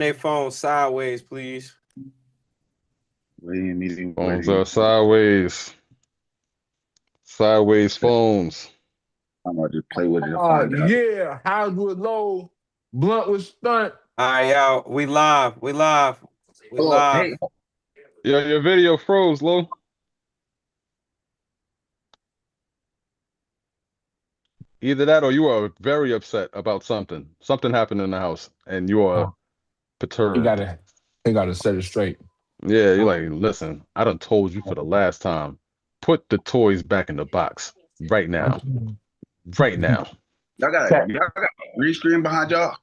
their phone sideways, please. Phones are sideways. Sideways phones. I'm gonna just play with it and find out. Yeah, House with Low, Blunt with Stunt. All right, y'all. We live. We live. We Hello, live. hey, Yeah, your video froze, Lo. Either that or you are very upset about something. Something happened in the house and you are He perturbed. gotta set it straight. Yeah, you're like, listen, I done told you for the last time. Put the toys back in the box right now. Right now. y'all got a green screen behind y'all.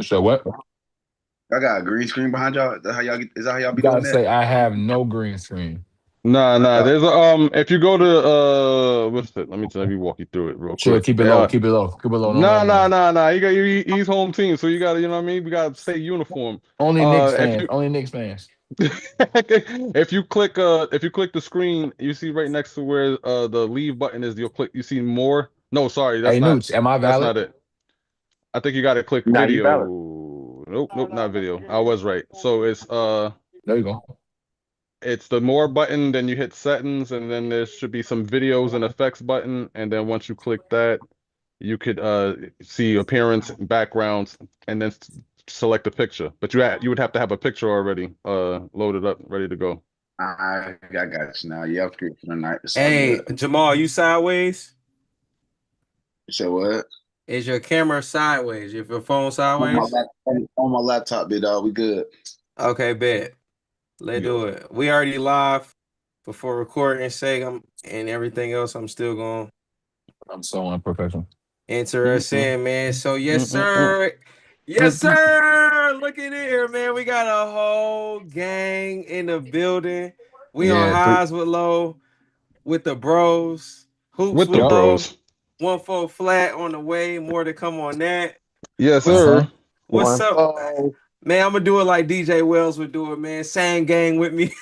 So what? Y'all got a green screen behind y'all. Is that how y'all be You doing gotta that? say I have no green screen. Nah. There's a if you go to what's it? Let me walk you through it real Sure, quick. keep it low. Keep it low. Keep it low. Don't let 'em know. Nah. You got he's home team, so you gotta, you know what I mean? We gotta stay uniform. Only Knicks If fans. you Only Knicks fans. if you click the screen, you see right next to where the leave button is, you see more. No, sorry, Hey, Nooch, am I that's valid? not it. I think you gotta click Nah, you video. valid. Nope, not video. I was right. So There you go. it's the more button, then you hit settings, and then there should be some videos and effects button, and then once you click that, you could see appearance, backgrounds, and then select a picture. But you would have to have a picture already loaded up, ready to go. I got you now. Yeah, I'm free for the night. It's all Hey, good. Jamal, you sideways? So what? Is your camera sideways? Your phone On sideways? my laptop, big dog. We good. Okay, bet. Let's do it. We already live before recording sake. And everything else. I'm still going I'm so unprofessional. to enter us in, man. So yes, Mm-mm-mm. sir. Yes, sir. Look at it here, man. We got a whole gang in the building. We on Yeah, highs with low with the bros. Hoops With with the low. bros. 1-4 flat on the way. More to come on that. Yes, What's sir. Uh-huh. What's up? Man, I'm gonna do it like DJ Wells would do it, man. Same gang with me.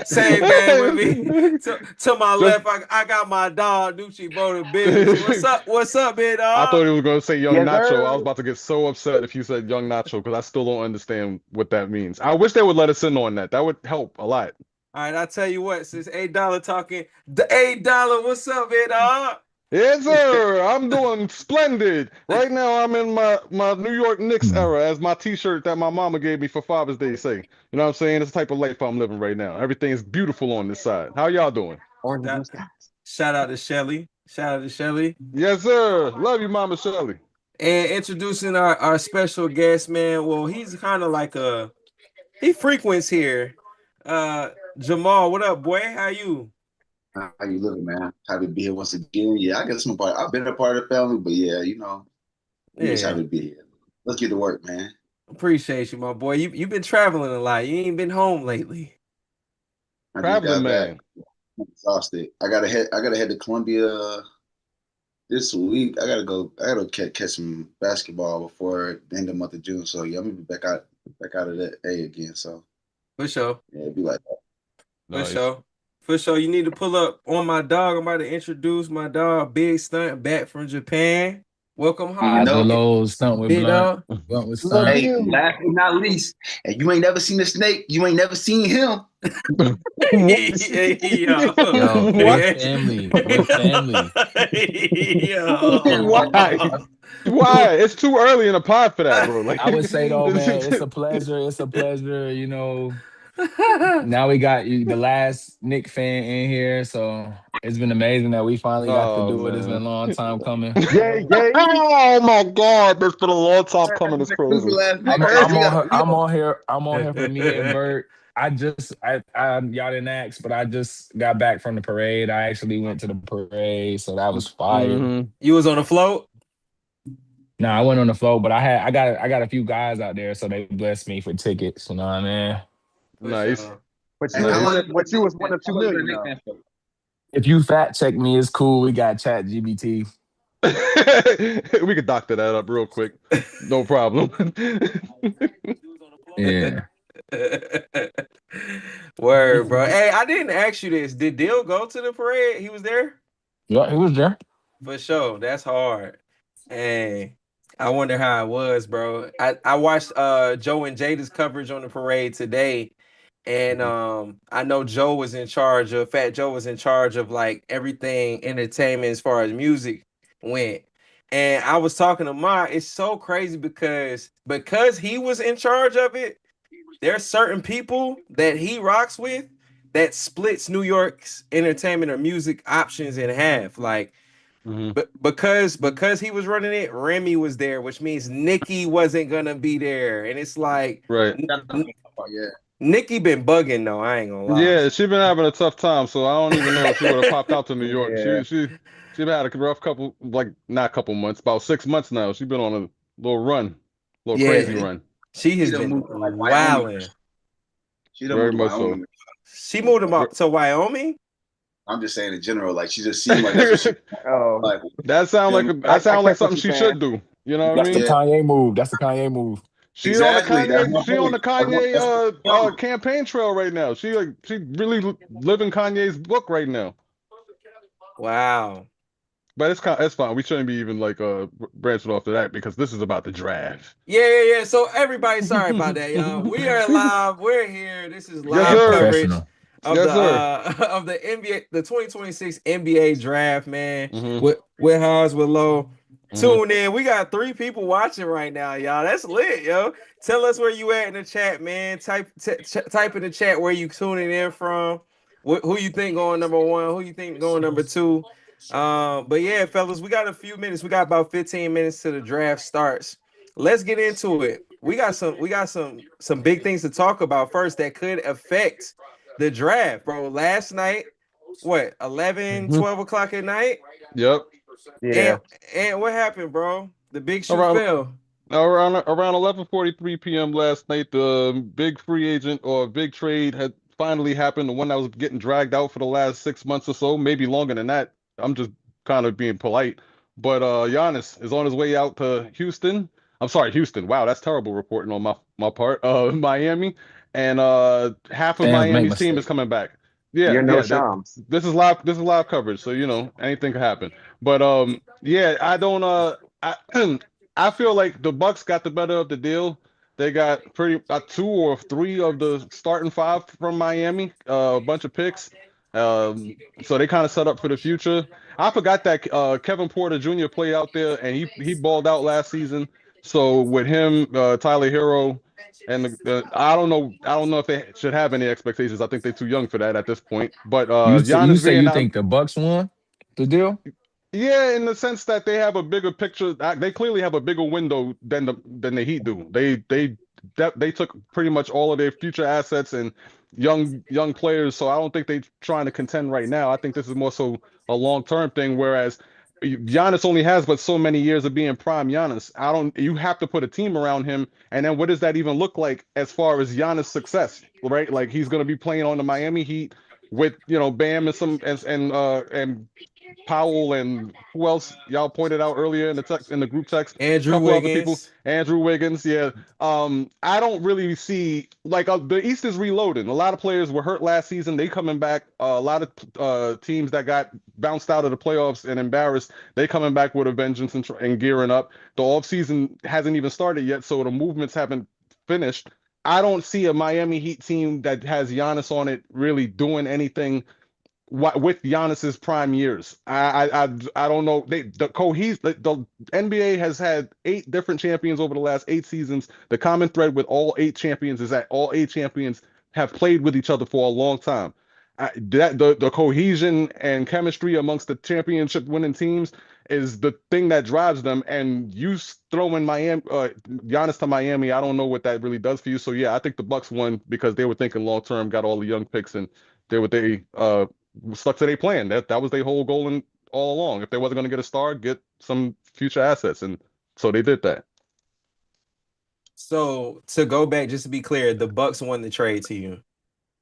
same gang with me. To my left, I got my dog, Nucci Bro the business. What's up, big I dog? thought he was going to say Young Yes, Nacho. sir. I was about to get so upset if you said Young Nacho because I still don't understand what that means. I wish they would let us in on that. That would help a lot. All right, I'll tell you what, since $8 talking, the $8, what's up, big dog? Yes, sir. I'm doing splendid. Right now, I'm in my New York Knicks era as my T-shirt that my mama gave me for Father's Day say. You know what I'm saying? It's the type of life I'm living right now. Everything is beautiful on this side. How y'all doing? Shout out to Shelly. Yes, sir. Love you, Mama Shelly. And introducing our special guest, man. Well, he's kind of like he frequents here. Jamal, what up, boy? How you? How you living, man? Happy to be here once again. Yeah, I guess I'm a part. I've been a part of the family, but yeah, I'm just happy to be here. Let's get to work, man. Appreciate you, my boy. You've been traveling a lot. You ain't been home lately. I just Traveling got back. man. I'm exhausted. I gotta head to Columbia this week. I gotta catch some basketball before the end of the month of June. So yeah, I'm gonna be back out of that A again. So For sure. yeah, it'd be like that. Nice. For sure. You need to pull up on my dog. I'm about to introduce my dog, Big Stunt, back from Japan. Welcome home. know- Low, Stunt with Big Blunt. dog. Blunt with Stunt. Hey, last but not least, and you ain't never seen a snake. You ain't never seen him. Yo, we're family. We're family. Why? It's too early in the pod for that, bro. Like I would say though, man, it's a pleasure. It's a pleasure. Now we got the last Nick fan in here, so it's been amazing that we finally got to do it. It's been a long time coming. Oh my God, that's been a long time coming. It's crazy. I'm on here for me and Bert. Y'all didn't ask, but I just got back from the parade. I actually went to the parade, so that was fire. Mm-hmm. You was on the float? No, I went on the float, but I got a few guys out there, so they blessed me for tickets. You know what I mean? Nice. But you was one of 2 million. Though. If you fact check me, it's cool. We got Chat GBT. We could doctor that up real quick. No problem. Yeah. Word, bro. Hey, I didn't ask you this. Did Dill go to the parade? He was there? Yeah, he was there. For sure. That's hard. Hey, I wonder how it was, bro. I watched Joe and Jada's coverage on the parade today, and I know Joe was in charge of Fat Joe was in charge of like everything entertainment as far as music went. And I was talking to Ma, it's so crazy because he was in charge of it, there's certain people that he rocks with that splits New York's entertainment or music options in half. Like but because he was running it, Remy was there, which means Nicki wasn't gonna be there. And it's like Right. Yeah. Nicki been bugging though. I ain't gonna lie. Yeah, she been having a tough time, so I don't even know if she would have popped out to New York. Yeah. She been had a rough couple, like not couple months, about 6 months now. She's been on a little run, little crazy run. She has She done been moved to, like, Wyoming. wilding. She done Very moved to much so. Wyoming. She moved him up to Wyoming. I'm just saying in general, like she just seemed like that's what she Oh, like. That sound like I something catch what she you're should saying. do. You know what I That's the mean? Kanye move. That's the Kanye move. She Exactly, on the that's my Kanye. She on the point. Kanye campaign trail right now. She really living Kanye's book right now. Wow. But it's fine. We shouldn't be even like branching off to that because this is about the draft. Yeah. So everybody, sorry about that, y'all. We are live. We're here. This is live sir. coverage Professional. of Yes, the sir. of the NBA, the 2026 NBA draft, man. Mhm. With Haas, with Low. Mhm. Tune in. We got 3 people watching right now, y'all. That's lit, yo. Tell us where you at in the chat, man. Type in the chat where you tuning in from. Who you think going number 1? Who you think going number 2? But yeah, fellas, we got a few minutes. We got about 15 minutes till the draft starts. Let's get into it. We got some big things to talk about first that could affect the draft, bro. Last night, what, 11, 12 o'clock at night? Yep. Yeah. And what happened, bro? The big shoe Around- fell. Around 11:43 p.m. last night, the big free agent or big trade had finally happened. The one that was getting dragged out for the last 6 months or so, maybe longer than that. I'm just kind of being polite. But Giannis is on his way out to Houston. I'm sorry, Houston. Wow, that's terrible reporting on my part. Miami, and half of Fans make Miami's team is mistakes. coming back. Yeah, You're no yeah. Shams. This is live coverage, so you know anything could happen. But yeah, I don't I feel like the Bucks got the better of the deal. They got 2 or 3 of the starting 5 from Miami, a bunch of picks. So they kind of set up for the future. I forgot that Kevin Porter Jr. played out there and he balled out last season. So with him, Tyler Hero, and I don't know if they should have any expectations. I think they're too young for that at this point. But You Giannis say being you out, think the Bucks won the deal? yeah, in the sense that they have a bigger picture. They clearly have a bigger window than the Heat do. They took pretty much all of their future assets and young players. So I don't think they're trying to contend right now. I think this is more so a long-term thing. Whereas Giannis only has but so many years of being prime Giannis. You have to put a team around him. And then what does that even look like as far as Giannis' success, right? Like he's going to be playing on the Miami Heat with, Bam and Powell and who else y'all pointed out earlier in the group text. Andrew Couple Wiggins. other people. Andrew Wiggins, yeah. I don't really see the East is reloading. A lot of players were hurt last season. They coming back. A lot of teams that got bounced out of the playoffs and embarrassed, they coming back with a vengeance and gearing up. The offseason hasn't even started yet, so the movements haven't finished. I don't see a Miami Heat team that has Giannis on it really doing anything with Giannis's prime years. I don't know. The NBA has had 8 different champions over the last 8 seasons. The common thread with all 8 champions is that all 8 champions have played with each other for a long time. The cohesion and chemistry amongst the championship winning teams is the thing that drives them. And you throwing Giannis to Miami, I don't know what that really does for you. So yeah, I think the Bucks won because they were thinking long term, got all the young picks, and they stuck to their plan. That was their whole goal all along. If they wasn't going to get a star, get some future assets, and so they did that. So to go back, just to be clear, the Bucks won the trade to you.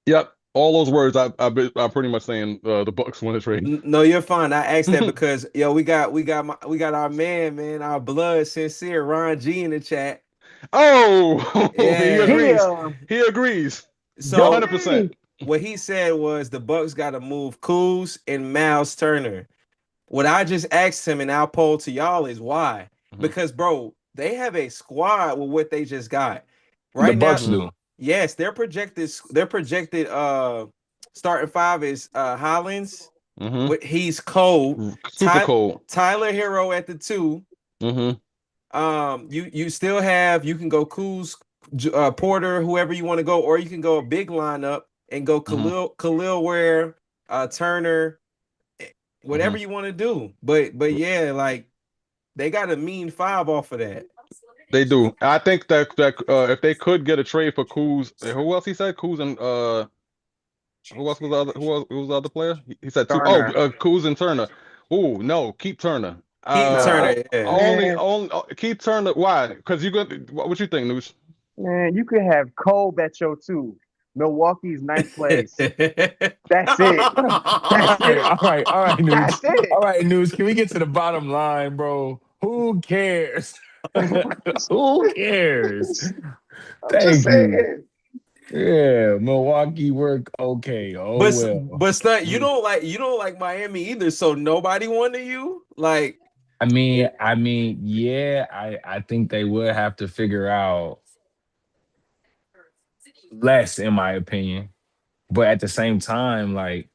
Yep, all those words. I'm pretty much saying the Bucks won the trade. No, you're fine. I asked that because we got our man, our blood sincere Ron G in the chat. Oh, Yeah. He agrees. So 100%. What he said was the Bucks got to move Kuz and Miles Turner. What I just asked him, and I'll poll to y'all, is why? Mhm. Because, bro, they have a squad with what they just got The right now. Bucks do. Yes, their projected starting five is Hollins. Mm-hmm. He's cold. Super cold. Tyler Hero at the 2. Mm-hmm. You still have, you can go Kuz, Porter, whoever you want to go, or you can go a big lineup and go Khalil Ware, Turner, whatever you want to do. But yeah, like they got a mean 5 off of that. They do. I think that if they could get a trade for Kuz, who else he said? Kuz and who else was the other? Who was the other player? He said 2. Turner. Oh, Kuz and Turner. Oh no, keep Turner. Keep Turner. Yeah. Only keep Turner. Why? Because you got what you think, Noosh? Man, you could have Cole at your 2. Milwaukee's 9th place. That's it. That's it. All right, News. That's it. All right, News. Can we get to the bottom line, bro? Who cares? Who cares? I'm just saying. Yeah, Milwaukee work okay. Oh but Stunt, you don't like Miami either, so nobody wanted you? Like I mean, yeah, I think they would have to figure out less, in my opinion. But at the same time, like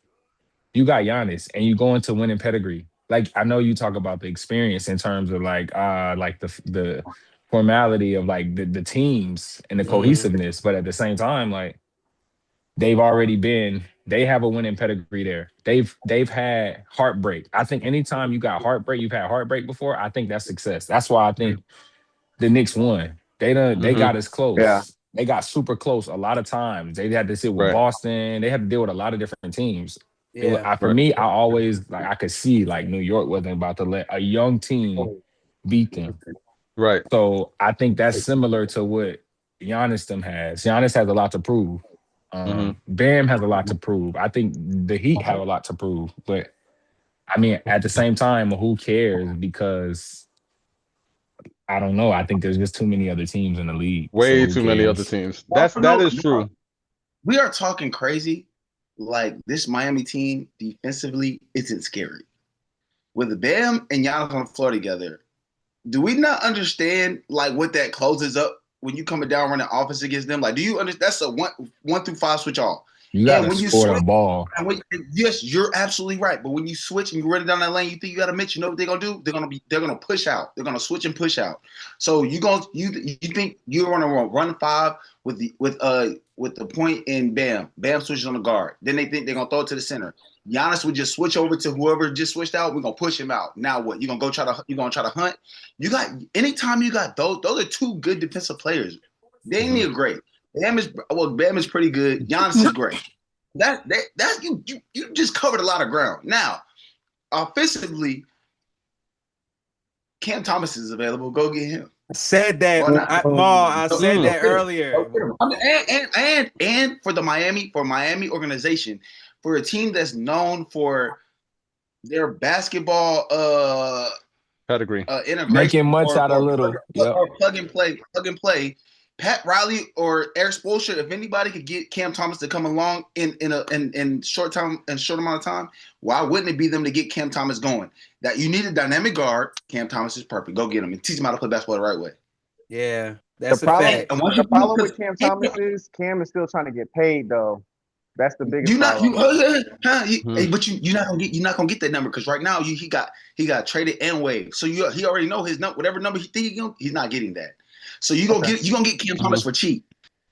you got Giannis and you go into winning pedigree. Like I know you talk about the experience in terms of like the formality of like the teams and the cohesiveness, but at the same time, like they have a winning pedigree there. They've had heartbreak. I think anytime you got heartbreak, you've had heartbreak before, I think that's success. That's why I think the Knicks won. They got as close. Yeah. They got super close a lot of times. They had to sit with Boston. They had to deal with a lot of different teams. yeah. For me, I always like I could see like New York wasn't about to let a young team beat them. Right. So I think that's similar to what Giannis has. Giannis has a lot to prove. Bam has a lot to prove. I think the Heat have a lot to prove. But I mean, at the same time, who cares? Because I don't know. I think there's just too many other teams in the league. Way too many other teams. That is true. We are talking crazy. Like this Miami team defensively isn't scary. With the Bam and Giannis on the floor together, do we not understand like what that closes up when you coming down running offense against them? Like, do you understand? That's a 1 through 5 switch off. You got to score the ball. Yes, you're absolutely right. But when you switch and you run it down that lane, you think you got to mix. You know what they're gonna do? They're gonna push out. They're gonna switch and push out. So you think you're gonna run 5 with the point in Bam. Bam switches on the guard. Then they think they're gonna throw it to the center. Giannis would just switch over to whoever just switched out. We're gonna push him out. Now what? You're gonna try to hunt. You got anytime you got those are 2 good defensive players. They ain't need great. Bam is pretty good. Giannis is great. That you just covered a lot of ground. Now, offensively, Cam Thomas is available. Go get him. I said that, I said that earlier. And for the Miami organization, for a team that's known for their basketball pedigree, integration, making much out of little, or plug and play. Pat Riley or Eric Spoelstra, if anybody could get Cam Thomas to come along in short amount of time, why wouldn't it be them to get Cam Thomas going? That you need a dynamic guard. Cam Thomas is perfect. Go get him and teach him how to play basketball the right way. Yeah, that's the problem, a fact. The problem with Cam Thomas is Cam is still trying to get paid though. That's the biggest problem. But you're not gonna get that number because right now he got traded and waived. So he already know his number, whatever number he think he's not getting that. So you're gonna get Cam Thomas for cheap.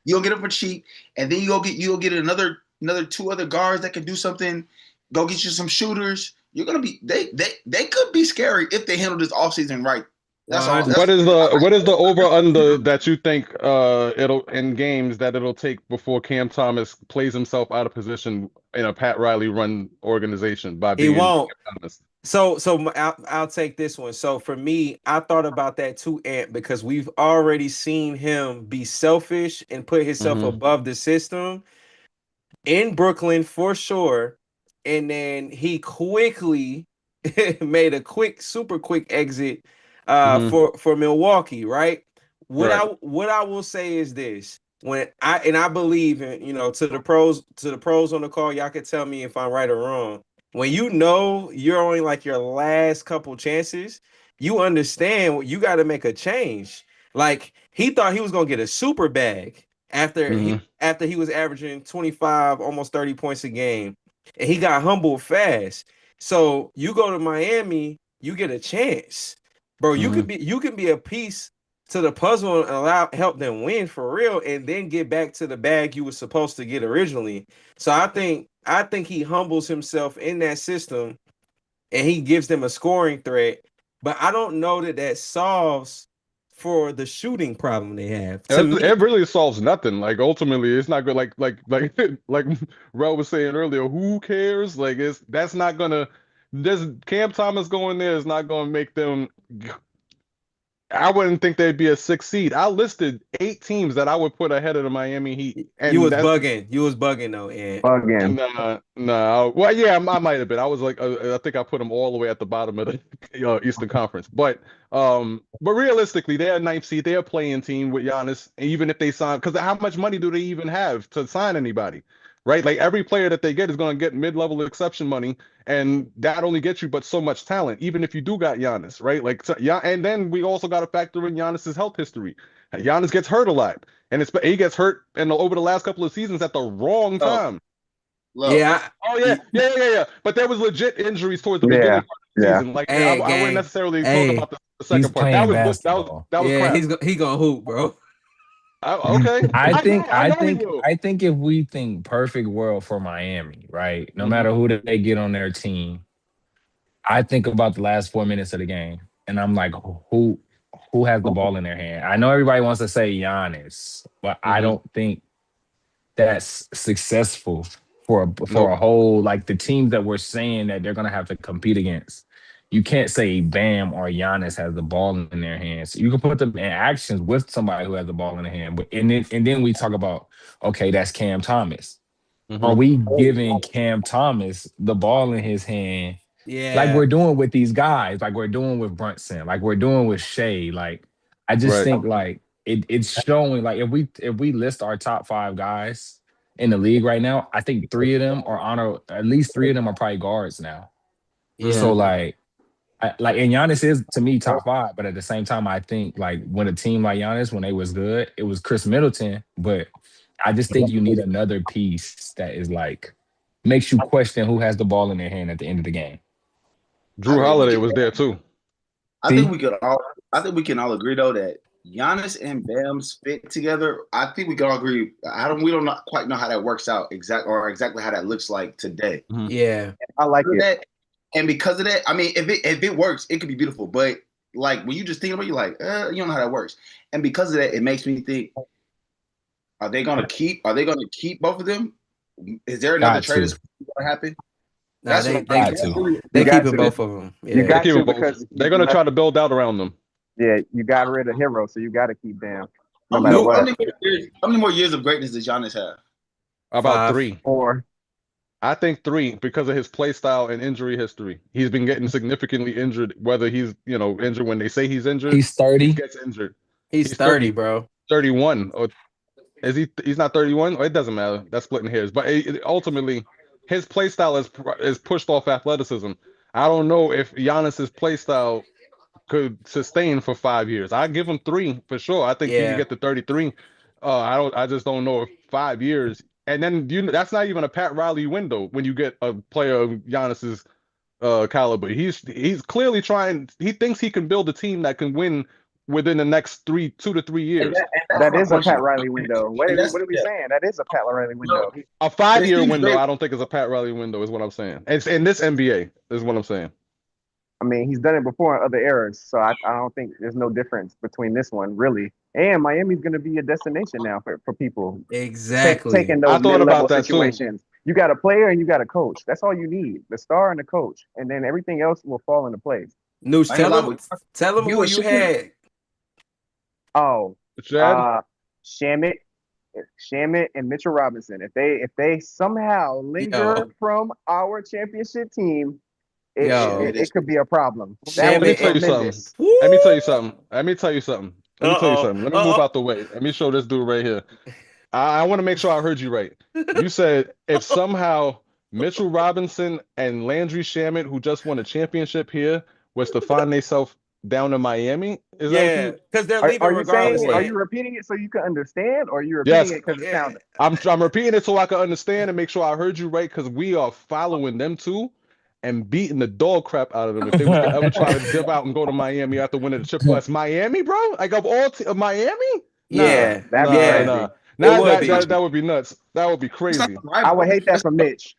You're gonna get him for cheap, and then you'll get another 2 other guards that can do something. Go get you some shooters. You're gonna be they could be scary if they handle this offseason right. That's all. What is the over under that you think it'll in games that it'll take before Cam Thomas plays himself out of position in a Pat Riley run organization by being He won't. Cam Thomas? So I'll take this one. So for me, I thought about that too, Ant, because we've already seen him be selfish and put himself above the system in Brooklyn for sure. And then he quickly made a super quick exit for Milwaukee, right? What I will say is this. When I believe in, to the pros on the call, y'all can tell me if I'm right or wrong. When you're only like your last couple chances, you understand you got to make a change. Like he thought he was gonna get a super bag after he was averaging 25, almost 30 points a game, and he got humbled fast. So you go to Miami, you get a chance, bro. You can be a piece to the puzzle and help them win for real, and then get back to the bag you were supposed to get originally. So I think he humbles himself in that system, and he gives them a scoring threat. But I don't know that solves for the shooting problem they have. To me, It really solves nothing. Like ultimately, it's not good. Like Rel was saying earlier, who cares? Like that's not gonna. This Cam Thomas going there is not gonna make them. I wouldn't think they'd be a 6 seed. I listed 8 teams that I would put ahead of the Miami Heat. And you was bugging. You was bugging though, and Bugging. no. Well, yeah, I might have been. I was like, I think I put them all the way at the bottom of the Eastern Conference. But realistically, they're a 9th seed. They're a playing team with Giannis. And even if they sign, because how much money do they even have to sign anybody? Right? Like every player that they get is going to get mid-level exception money, and that only gets you but so much talent, even if you do got Giannis, right? Like, so, yeah, and then we also got to factor in Giannis's health history. Giannis gets hurt a lot, and he gets hurt over the last couple of seasons at the wrong time. Yeah. Yeah. But there was legit injuries towards the beginning part of the season. Like I wouldn't necessarily talk about the second part. That was crap. He gonna hoop, bro. Okay. I think if we think perfect world for Miami, right? No matter who they get on their team, I think about the last 4 minutes of the game, and I'm like, who has the ball in their hand? I know everybody wants to say Giannis, but I don't think that's successful for a whole, like the teams that we're saying that they're gonna have to compete against. You can't say Bam or Giannis has the ball in their hands. You can put them in actions with somebody who has the ball in their hand. But and then we talk about, okay, that's Cam Thomas. Are we giving Cam Thomas the ball in his hand? Yeah. Like we're doing with these guys, like we're doing with Brunson, like we're doing with Shea. Like I just think like it's showing, like if we list our top 5 guys in the league right now, I think 3 of them are at least 3 of them are probably guards now. Yeah. So and Giannis is to me top 5, but at the same time, I think like when a team like Giannis, when they was good, it was Chris Middleton. But I just think you need another piece that is like makes you question who has the ball in their hand at the end of the game. Jrue Holiday was there too. I think we can all agree though that Giannis and Bam's fit together. I think we can all agree. We don't quite know how that works out exactly how that looks like today. Yeah, I like it. And because of that, I mean, if it works, it could be beautiful. But like when you just think about it, you're like, you don't know how that works. And because of that, it makes me think: Are they gonna keep both of them? Is there another trade that's going to happen? Nah, they keeping both of them. Yeah. You got to because they're gonna try to build out around them. Yeah, you got rid of Hero, so you got to keep them. No matter what. How many more years of greatness does Giannis have? About 3. 4. I think 3 because of his play style and injury history. He's been getting significantly injured, whether he's, injured when they say he's injured. He's 30. He gets injured. He's 30, bro. 31. Or is he? He's not 31? It doesn't matter. That's splitting hairs. But ultimately, his play style is pushed off athleticism. I don't know if Giannis's play style could sustain for 5 years. I give him 3 for sure. I think he can get to 33. I just don't know if 5 years. And then that's not even a Pat Riley window when you get a player of Giannis's caliber. He's clearly trying. He thinks he can build a team that can win within the next 2 to 3 years. That is a Pat Riley window. What are we saying? That is a Pat Riley window. A 5-year window, I don't think is a Pat Riley window, is what I'm saying. It's in this NBA, is what I'm saying. I mean, he's done it before in other eras, so I don't think there's no difference between this one, really. And Miami's going to be a destination now for people. Exactly. Taking those mid-level situations. You got a player and you got a coach. That's all you need. The star and the coach. And then everything else will fall into place. Noosh, tell him who you had. Oh, Shamet and Mitchell Robinson. If they somehow linger from our championship team, it could be a problem. Let me tell you something. Let me move out the way. Let me show this dude right here. I want to make sure I heard you right. You said if somehow Mitchell Robinson and Landry Shamet, who just won a championship here, was to find themselves down to Miami? Is that what Yeah, you? because they're Are, leaving are you regardless. saying? Are And- you repeating it so you can understand, or are you repeating Yes, it because it yeah, sounded? I'm repeating it so I can understand and make sure I heard you right because we are following them too and beating the dog crap out of them if they was to ever try to dip out and go to Miami after winning the chip. Plus Miami, bro, like of all Miami, nah, yeah, That'd be nah, yeah, crazy. nah. it Now would that be. would be nuts. That would be It's not crazy. the I would rival. hate that for Mitch.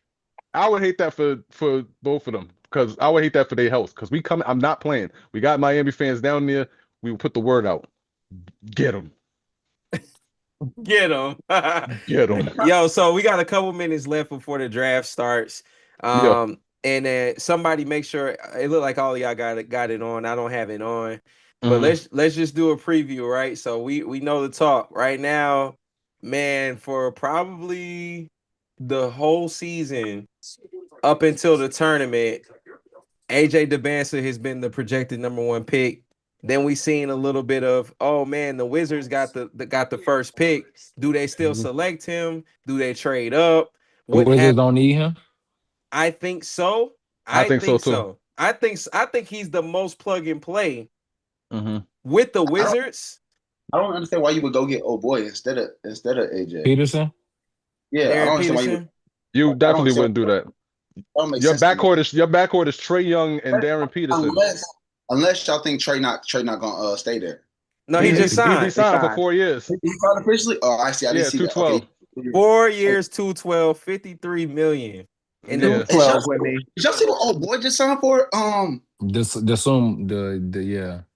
I would hate that for both of them because I would hate that for their health because we come. I'm not playing. We got Miami fans down there. We will put the word out. Get them. Get them. Get them. Yo, so we got a couple minutes left before the draft starts. Yeah. And then somebody make sure it looked like all of y'all got it on. I don't have it on. But Mhm. let's just do a preview, right? So we know the talk right now, man, for probably the whole season up until the tournament, AJ DeBansa has been the projected number 1 pick. Then we seen a little bit of, oh man, the Wizards got the first pick. Do they still Mhm. select him? Do they trade up? The What Wizards happened? don't need him. I think so. I think so too. I think he's the most plug and play Mhm. with the I don't, Wizards. I don't understand why you would go get old boy instead of AJ. Peterson. Yeah, I don't Darren understand why you would. Peterson. You I don't definitely understand. wouldn't do that. That don't make Your sense to me. backcourt is Trey Young and Darren Peterson. Unless y'all think Trey not gonna stay there. No, he He just he be signed. signed for signed. 4 years. He signed officially. Oh, I see. I didn't Yeah, see that. Okay. 212. 4 years, 212, 53 million. And Yeah. the, 12 with me. Did y'all see what old boy just signed for? Yeah.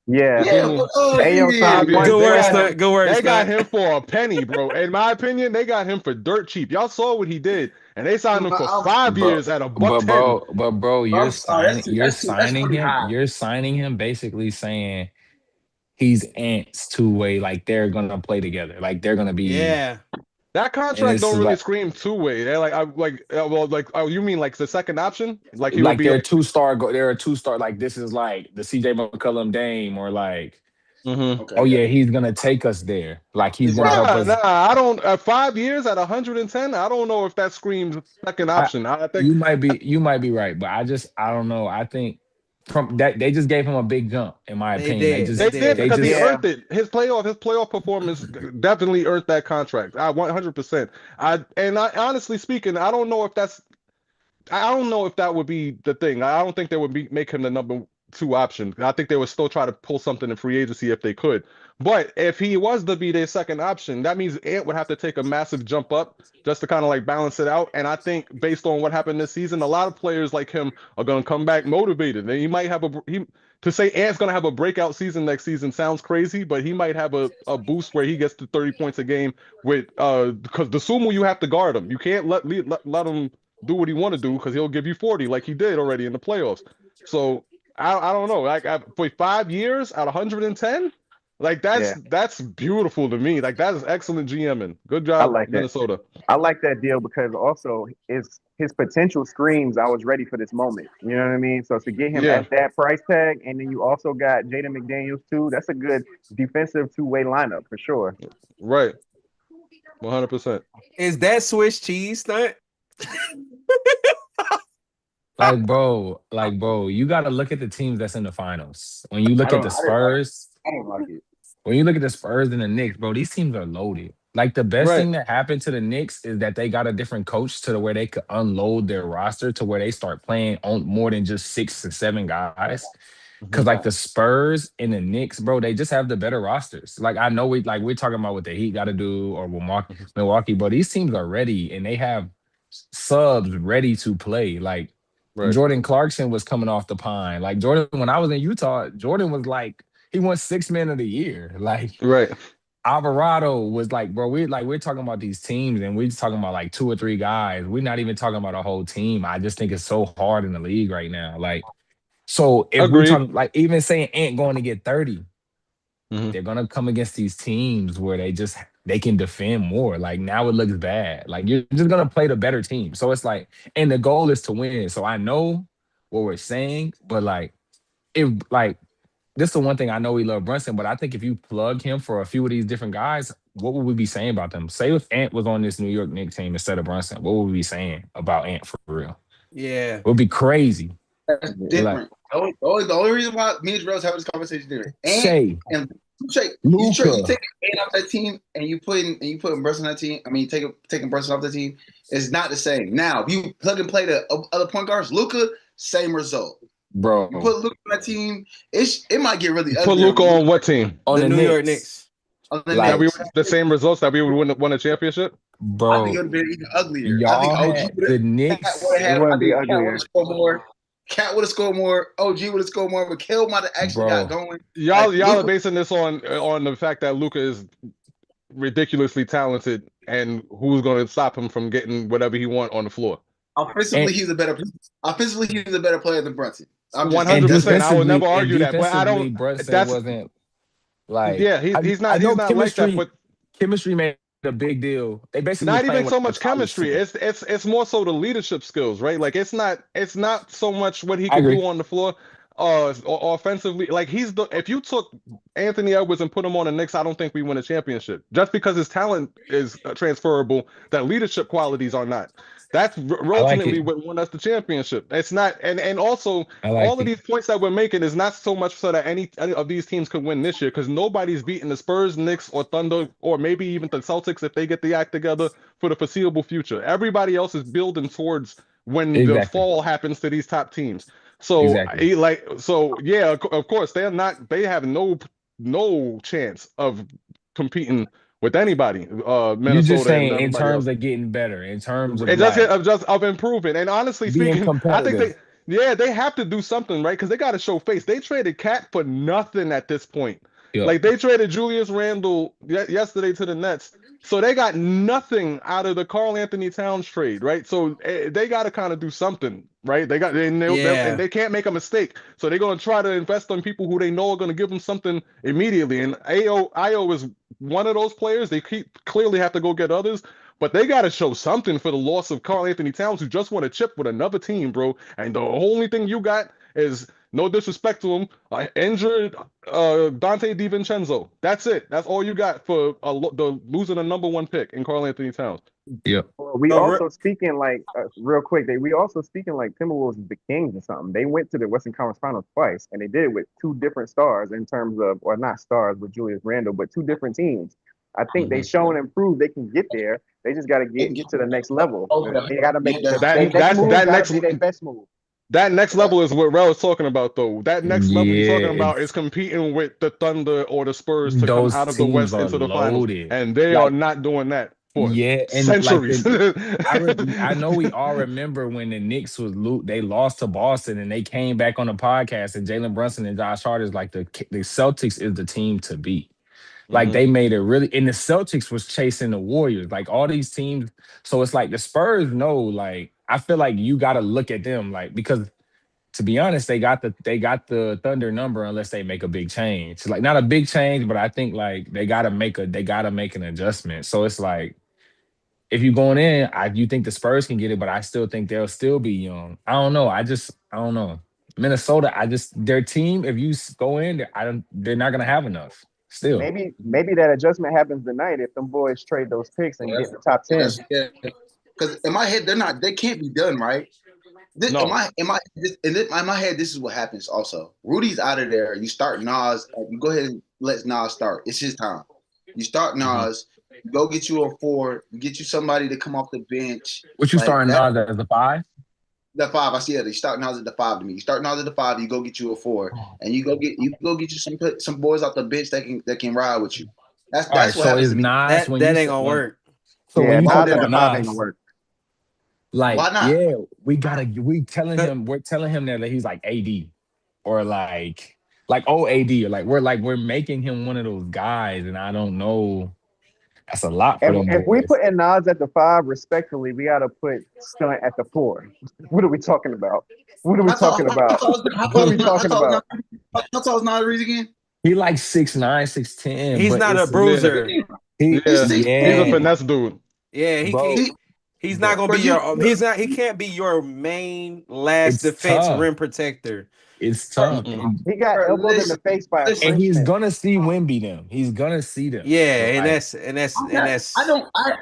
Yeah. Sumu. Ayo yeah. signed Good one good work, bad. Stunt. Good work, They got Stunt. him for a penny, bro. In my opinion, they got him for dirt cheap. Y'all saw what he did, and they signed him for 5 Bro, years at $110. but bro, I'm sorry. That's pretty high. you're signing him basically saying he's Ant's two-way, like they're gonna play together, like they're gonna be. Yeah. That And contract it's don't really like scream two-way. They're you mean like the second option? Like he would be they're two-star. They're a two-star. Like this is like the CJ McCollum Dame, or like, Mhm. Okay. oh yeah, he's gonna take us there. Like he's gonna help us. I don't. 5 years at 110. I don't know if that screams second option. I think You might be right, but I don't know. I think from that they just gave him a big jump, in my They opinion. did. they did They because he just- earned it. His playoff performance definitely earned that contract. 100%. Honestly speaking, I don't know if that would be the thing. I don't think they would make him the number 2 option. I think they would still try to pull something in free agency if they could. But if he was to be their second option, that means Ant would have to take a massive jump up just to kind of like balance it out. And I think based on what happened this season, a lot of players like him are going to come back motivated. And he might have to say Ant's going to have a breakout season next season sounds crazy, but he might have a boost where he gets to 30 points a game with because the Sumo, you have to guard him. You can't let him do what he want to do because he'll give you 40 like he did already in the playoffs. So I don't know. Like for 5 years at 110, like that's beautiful to me. Like that is excellent GMing. Good job, like that. Minnesota. I like that deal because also his potential screams. I was ready for this moment. You know what I mean? So to get him Yeah. at that price tag, and then you also got Jaden McDaniels too. That's a good defensive two-way lineup for sure. Right. 100%. Is that Swiss cheese, Stunt? Like bro, you got to look at the teams that's in the finals. When you look at the Spurs, I don't like it. when you look at the Spurs and the Knicks, bro, these teams are loaded. Like the best Right. thing that happened to the Knicks is that they got a different coach to where they could unload their roster to where they start playing on more than just 6 or 7 guys. Because like the Spurs and the Knicks, bro, they just have the better rosters. Like I know we're talking about what the Heat got to do or Milwaukee, but these teams are ready and they have subs ready to play. Like Right. Jordan Clarkson was coming off the pine. Like Jordan, when I was in Utah, Jordan was like he won 6th man of the year. Like Right. Alvarado was like, bro, we're talking about these teams and we're just talking about like 2 or 3 guys. We're not even talking about a whole team. I just think it's so hard in the league right now. Like, so if we're Agreed. talking like even saying Ant going to get 30, Mhm. they're gonna come against these teams where they can defend more. Like now it looks bad. Like you're just gonna play the better team. So it's like, and the goal is to win. So I know what we're saying, but like if like this is the one thing I know we love Brunson, but I think if you plug him for a few of these different guys, what would we be saying about them? Say if Ant was on this New York Knicks team instead of Brunson, what would we be saying about Ant for real? Yeah. It would be crazy. That's different. The only reason why me and Jarrell's having this conversation there. Shea, And Shay, Luka. you take a off that team and you putting Brunson on that team. I mean, taking Brunson off the team is not the same. Now, if you plug and play the other point guards, Luka, same result. Bro. You put Luka on that team, it might get really ugly. Put Luka on what team? On the New York Knicks. On the That we Knicks. would have the same results that we would won a championship. Bro, I think it would have been even uglier. y'all I think had the Knicks. It wouldn't be uglier. Cat would have scored more. OG would have scored more. Mikal might have actually got going. Y'all are basing this on the fact that Luka is ridiculously talented, and who's going to stop him from getting whatever he want on the floor? Offensively, he's a better player than Brunson. 100%. I would never argue that, but I don't. Brunson that's wasn't like. Yeah, he's not like that. But chemistry made a big deal. They basically not even so much chemistry. It's more so the leadership skills, right? Like it's not so much what he can do on the floor. Offensively, like if you took Anthony Edwards and put him on the Knicks, I don't think we win a championship. Just because his talent is transferable, that leadership qualities are not. That's ultimately what won us the championship. It's not, and also all of these points that we're making is not so much so that any of these teams could win this year, because nobody's beating the Spurs, Knicks, or Thunder, or maybe even the Celtics if they get the act together for the foreseeable future. Everybody else is building towards when the fall happens to these top teams. So yeah, of course they have no chance of competing with anybody. Minnesota. You're just saying in terms of getting better, in terms of just of improving. And honestly speaking, I think they have to do something, right? Because they got to show face. They traded Cat for nothing at this point. Yep. Like they traded Julius Randle yesterday to the Nets, so they got nothing out of the Karl Anthony Towns trade, right? So they got to kind of do something, right? They they can't make a mistake, so they're gonna try to invest on people who they know are gonna give them something immediately. And Ayo is one of those players. They clearly have to go get others, but they got to show something for the loss of Karl Anthony Towns, who just won a chip with another team, bro. And the only thing you got is, no disrespect to him, injured Dante DiVincenzo. That's it. That's all you got for the losing a number one pick in Karl Anthony Towns. Yeah. We also speaking like real quick. We also speaking like Timberwolves is the Kings or something. They went to the Western Conference Finals twice, and they did it with two different stars in terms of, or not stars with Julius Randle, but two different teams. I think they shown and proved they can get there. They just got to get to the next level. They got to make that best move. That next level is what Rel is talking about, though. That next level he's talking about is competing with the Thunder or the Spurs to come out of the West into the finals, and they are not doing that for centuries. I know we all remember when the Knicks they lost to Boston, and they came back on the podcast, and Jalen Brunson and Josh Hart is like the Celtics is the team to beat. Like they made it really, and the Celtics was chasing the Warriors, like all these teams. So it's like the Spurs know, like I feel like you got to look at them, like, because to be honest, they got the Thunder number unless they make a big change. Like not a big change, but I think like they gotta make an adjustment. So it's like if you're going in, you think the Spurs can get it, but I still think they'll still be young. I don't know. I don't know. Minnesota, their team, if you go in, they're not gonna have enough. Still, maybe that adjustment happens tonight if them boys trade those picks and get the top 10. Because in my head, they can't be done, right? In my head, this is what happens. Also, Rudy's out of there. You start Nas. You go ahead and let Nas start. It's his time. You start Nas. You go get you a 4. You get you somebody to come off the bench. What you starting Nas as a 5? The 5, I see that. You start Nas at the 5 to me. You start Nas at the 5, you go get you a 4, and you go get you some boys off the bench that can ride with you. That's what happens. So is Nas that ain't gonna work. So when you talk about Nas, ain't gonna work. Like, why not? Yeah, we're telling him that he's like AD or like old AD, or like we're making him one of those guys, and I don't know. That's a lot for them. If we put in Nas at the 5, respectfully, we got to put Stunt at the 4. What are we talking about? How tall is Nas Reed again? He like 6'9", 6'10". He's not a bruiser. He's a finesse dude. Yeah, he's not gonna be he can't be your main last defense rim protector. It's tough. He got Bro, elbowed in the face by a listen. And he's Frenchman. gonna see Wimby them. He's gonna see them. Yeah, So, and like, that's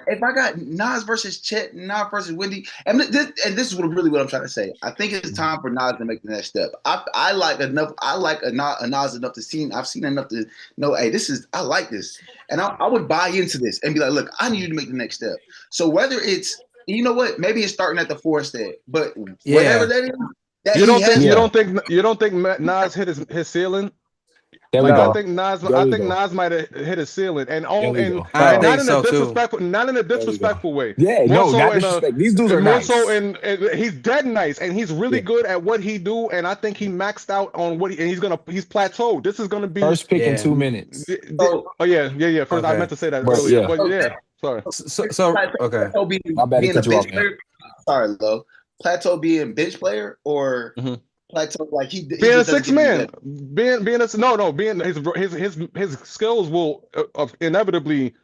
If I got Nas versus Chet, Nas versus Wendy, and this is what I'm trying to say. I think it's time for Nas to make the next step. I like a Nas enough to see. I've seen enough to know. Hey, I like this, and I would buy into this and be like, look, I need you to make the next step. So whether it's, you know what, maybe it's starting at the 4 step, but whatever that is, that You he don't has. think you don't think Nas hit his ceiling? there we Like go. I think Nas might have hit his ceiling, and I not think in so a too. disrespectful, not in a disrespectful way. Yeah, More no, so not in disrespect. These dudes are more nice. so in he's dead nice, and he's really Yeah. good at what he do, and I think he maxed out on what and he's plateaued. This is gonna be First pick in Yeah. 2 minutes. So, oh yeah. First, I Okay. meant to say that But, earlier, yeah. but yeah, sorry. So okay. Plateau being My bad to a cut you bench off, player. Sorry, Lo. Plateau being bench player or Mhm. Plateau like he Being just a doesn't six give you man, that. being his skills will inevitably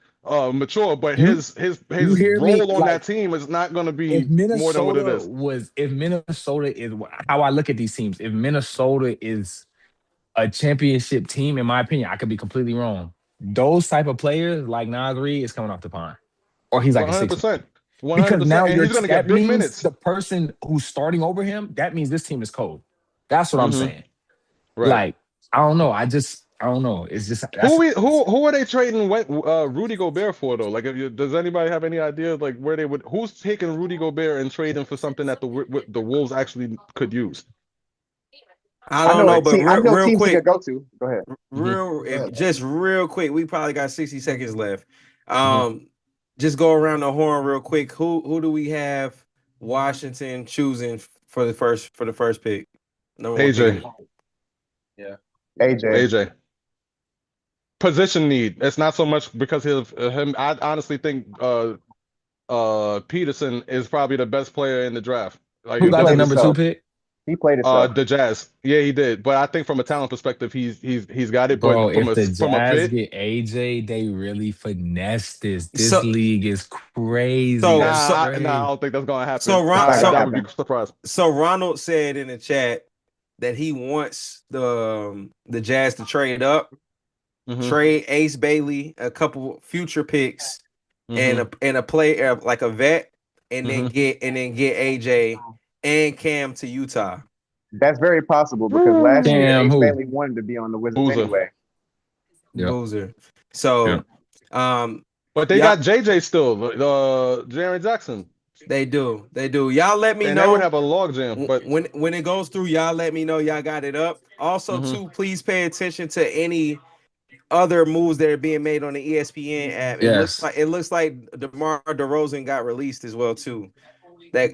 mature, but You- his you hear me? role on Like, that team is not going to be if more than what it Minnesota is. if Minnesota is how I look at these teams, if Minnesota is a championship team, in my opinion, I could be completely wrong. Those type of players like Nas Reed is coming off the pine, or he's like a 6 100%, because now 100%, and he's going to that get big means minutes. the person who's starting over him, that means this team is cold. That's what I'm saying. Right. Like, I don't know. I don't know. It's just Who are they trading Rudy Gobert for though? Like, does anybody have any idea like where they would? Who's taking Rudy Gobert and trading for something that the Wolves actually could use? I don't know, but I know real teams he quick, could go to. Go ahead. just real quick, we probably got 60 seconds left. Just go around the horn real quick. Who do we have Washington choosing for the first pick? Number one AJ. pick. Yeah. AJ. Position need. It's not so much because of him. I honestly think Peterson is probably the best player in the draft. Like, who got the played number himself. 2 pick? He played himself. the Jazz. Yeah, he did. But I think from a talent perspective, he's got it. Bro, But from if the from a Jazz fit, get AJ, they really finesse this. This So- league is crazy. So- That's I crazy. don't think that's gonna happen. So Ron- I would be surprised. So Ronald said in the chat that he wants the Jazz to trade up, trade Ace Bailey, a couple future picks, and a player like a vet, and then get AJ and Cam to Utah. That's very possible because last year Damn, Ace who? Bailey wanted to be on the Wizards Boozer. anyway. Yeah. Boozer. So But they got JJ still, Jaren Jackson. They do. Y'all let me And know. they would have a log jam. But when it goes through, y'all let me know y'all got it up. Also, too, please pay attention to any other moves that are being made on the ESPN app. Yes. It looks like DeMar DeRozan got released as well too. That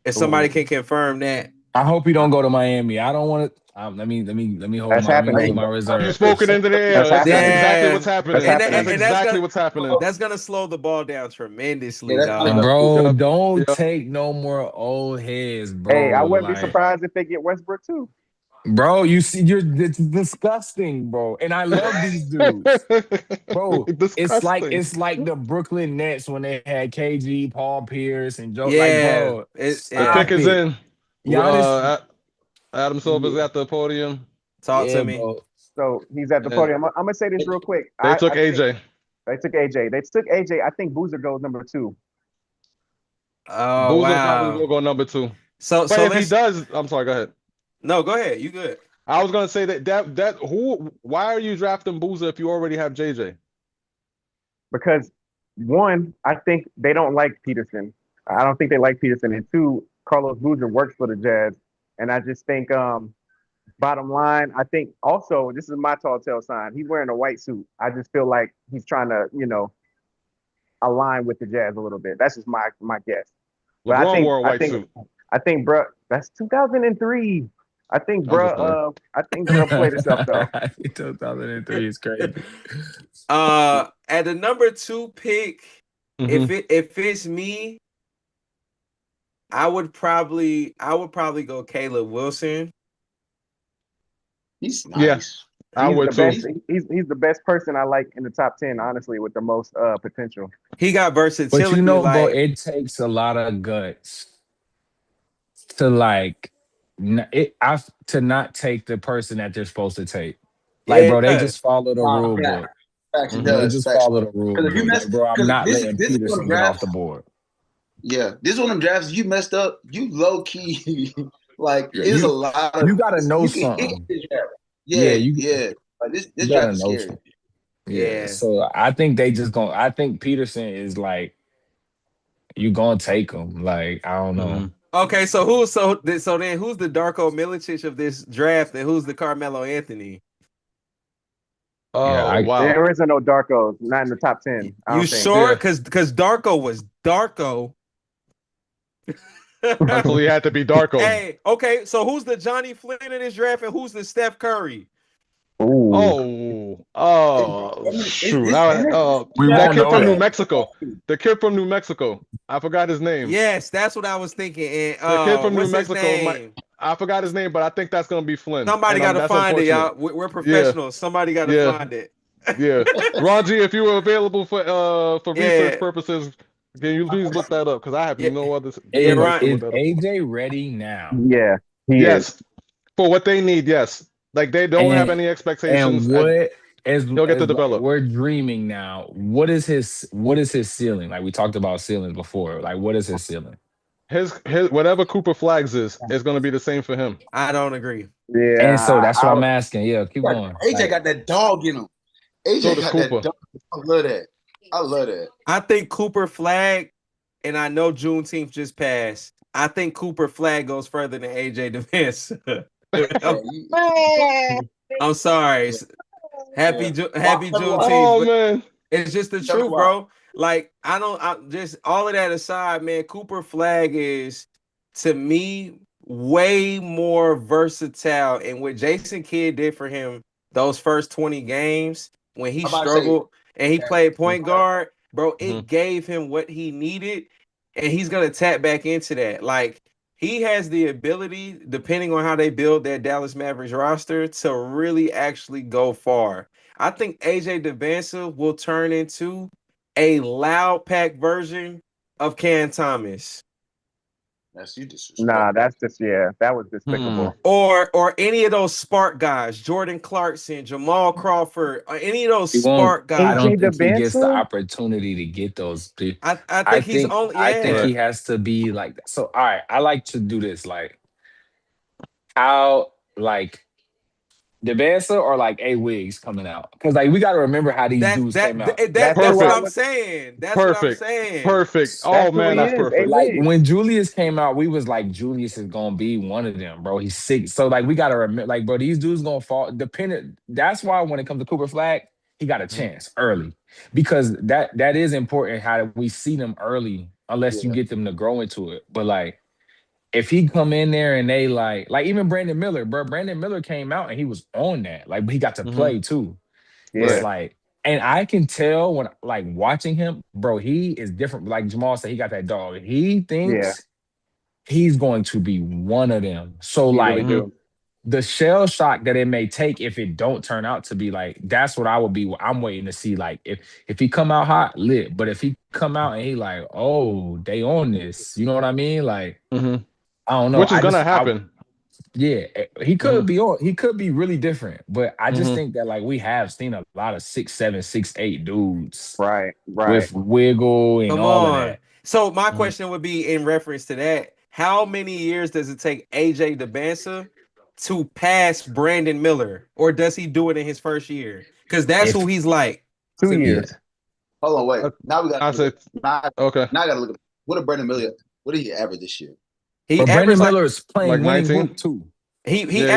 if somebody can confirm that. I hope he don't go to Miami. I don't want to. Let me hold That's happening. my reserve. you spoken into the air. That's exactly what's happening. That's exactly what's happening. That's gonna slow the ball down tremendously, Yeah, dog. Bro, don't take no more old heads, bro. Hey, I wouldn't be surprised if they get Westbrook too. Bro, you see, it's disgusting, bro. And I love these dudes. Bro, it's like the Brooklyn Nets when they had KG, Paul Pierce, and Joe. Yeah, like, bro, The pick is in. Adam Silver's at the podium. Talk to me. Bro. So he's at the podium. I'm gonna say this real quick. They took AJ. They took AJ. I think Boozer goes number 2. Oh, Boozer wow. probably will go number 2. So if he does, I'm sorry. Go ahead. No, go ahead. You good? I was gonna say why are you drafting Boozer if you already have JJ? Because one, I think they don't like Peterson. I don't think they like Peterson. And 2, Carlos Boozer works for the Jazz. And I just think, bottom line, I think also, this is my tall tale sign. He's wearing a white suit. I just feel like he's trying to, align with the Jazz a little bit. That's just my guess. But LeBron wore a white suit. I think, bro, that's 2003. I think, bro, played himself though. 2003 is crazy. At the number 2 pick, if it's me, I would probably go Caleb Wilson. He's nice. I would too. He's the best person I like in the top 10, honestly, with the most potential. He got versatility. But bro, it takes a lot of guts to to not take the person that they're supposed to take. Like, bro, they just follow the rule book. Facts, it They does. just Facts. follow the rule Because if you book. mess, Like, bro, I'm because not this letting is one of Peterson them get off drafts. the board. Yeah, this is one of them drafts. You messed up. You low key, like Yeah, it's a lot of. You gotta know You can hit something. this draft. Yeah, Yeah. Like this You draft gotta is know scary. something. Yeah. Yeah. So I think they just gonna. I think Peterson is like, you gonna take him. Like, I don't know. Okay, so then who's the Darko Milicic of this draft, and who's the Carmelo Anthony? Oh, wow. There isn't no Darkos, not in the top 10. I You don't think. sure? Yeah. Because Darko was Darko. Until he had to be Darko. Hey, okay, so who's the Johnny Flynn in this draft, and who's the Steph Curry? Ooh. Shoot. We That won't kid know from New that. Mexico. The kid from New Mexico. I forgot his name. Yes, that's what I was thinking. And The kid from New what's his Mexico name? I forgot his name, but I think that's gonna be Flynn. Somebody got to that's find it, y'all. unfortunate. We're professionals. Somebody got to Yeah. find it. Yeah. Ronji, if you were available for research Yeah. purposes, can you please look that up? Because I have Yeah. no other. Yeah, Is, Ron- is AJ ready now? Yeah, he is. Yes. For what they need, yes. Like they don't have And- any expectations. And what as He'll get to as develop. we're dreaming now, what is his ceiling? Like we talked about ceilings before. Like what is his ceiling? His whatever Cooper Flags is going to be the same for him. I don't agree. Yeah. And so that's what I'm asking. Yeah, keep going. AJ got that dog in him. AJ So does got Cooper. that dog. I love that. I love that. I think Cooper Flag, and I know Juneteenth just passed. I think Cooper Flag goes further than AJ Defense. I'm sorry. Happy Juneteenth. Oh but man. it's just the truth, bro. Like I just all of that aside, man. Cooper Flag is to me way more versatile, and what Jason Kidd did for him those first 20 games when he struggled and he played point guard, bro, it gave him what he needed, and he's gonna tap back into that. Like he has the ability, depending on how they build their Dallas Mavericks roster, to really actually go far. I think AJ DeVanza will turn into a loud pack version of Cam Thomas. That's you disrespect. Nah, that's just that was despicable. Or any of those spark guys, Jordan Clarkson, Jamal Crawford, or any of those spark I guys. don't think he DeVanza? gets the opportunity to get those people. I think he's only. Yeah. I think he has to be like that. So all right, I like to do this like how like DeVanza or like A Wiggs coming out, because like we got to remember how these dudes came out. That's what I'm saying. That's what I'm saying. Perfect. Oh man, that's perfect. Like when Julius came out, we was like, Julius is gonna be one of them, bro. He's sick. So like we gotta remember, like, bro, these dudes gonna fall. Dependent. That's why when it comes to Cooper Flag, he got a chance early, because that is important. How we see them early, unless you get them to grow into it. But like, if he come in there and they like even Brandon Miller, bro. Brandon Miller came out and he was on that. Like he got to play too. Yeah. It's like, and I can tell when like watching him, bro, he is different. Like Jamal said, he got that dog. He thinks he's going to be one of them. So like the shell shock that it may take if it don't turn out to be like, that's what I would be. I'm waiting to see. Like if he come out hot, lit. But if he come out and he like, oh, they on this. You know what I mean? Like, I don't know. Which is gonna happen. He could be on. He could be really different, but I just think that like we have seen a lot of 6'7", 6'8" dudes, right, with wiggle and all of that. So my question would be in reference to that: how many years does it take AJ DeVanza to pass Brandon Miller, or does he do it in his first year? Because that's who he's like. 2 years. Hold on, wait. Now we got. Okay. Now I got to look at what did Brandon Miller? What did he average this year? Brandon Miller is playing like winning 19? group too. He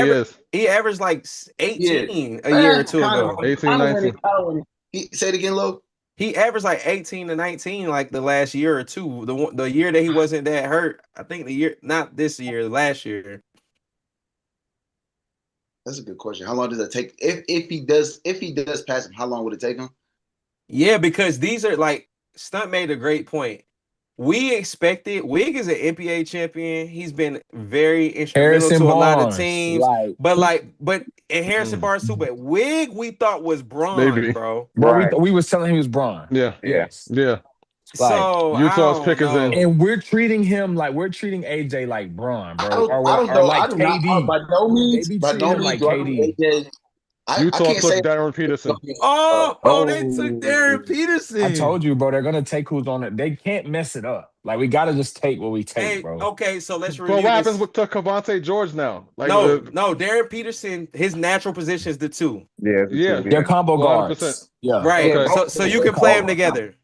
averaged like 18 a year or two ago. 18, 19. Say it again, Lo. He averaged like 18 to 19 like the last year or two. The year that he wasn't that hurt. I think not this year, last year. That's a good question. How long does it take? If he does pass him, how long would it take him? Yeah, because these are like Stunt made a great point. We expected Wig is an NBA champion. He's been very instrumental to a lot of teams. But Harrison Barnes too. But Wig we thought was Bron, bro. We was telling him he was Bron. Yeah. Yes. Yeah. Like, So I Utah's don't pick is in. know. and we're treating AJ like Braun, bro, I don't or know. I like do not. KD. By no They means. be By treating no him means like do I think KD. AJ. I Utah can't took say. Darren Peterson. Oh, they took Darren Oh, I Peterson. told you, bro, they're gonna take who's on it. They can't mess it up. Like, we gotta just take what we take, Hey, bro. okay, so let's But review what happens this. with Cavante George now? Like, No, Darren Peterson, his natural position is the 2. yeah, it's a yeah, two. They're Yeah. combo 100%. guards. Yeah. Right. Yeah, Okay. both So of you them. can play them Both. together.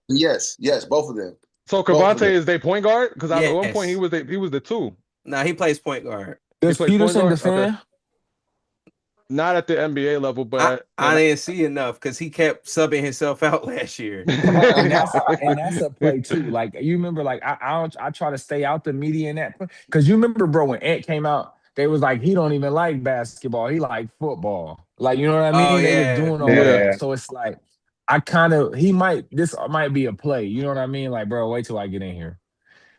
Yes, both of them. So Both of Cavante them. is their point guard? Because at one point he Yes. was the 2. Nah, he plays point guard. He Does plays point Peterson guard? Okay. defend? Not at the NBA level, but I didn't see enough because he kept subbing himself out last year. And that's a play too. Like, you remember, like, I try to stay out the media in that, because you remember, bro, when Ant came out, they was like, he don't even like basketball, he like football. Like, you know what I Oh mean? They was yeah. doing all Yeah. that. So it's like, this might be a play. You know what I mean? Like, bro, wait till I get in here.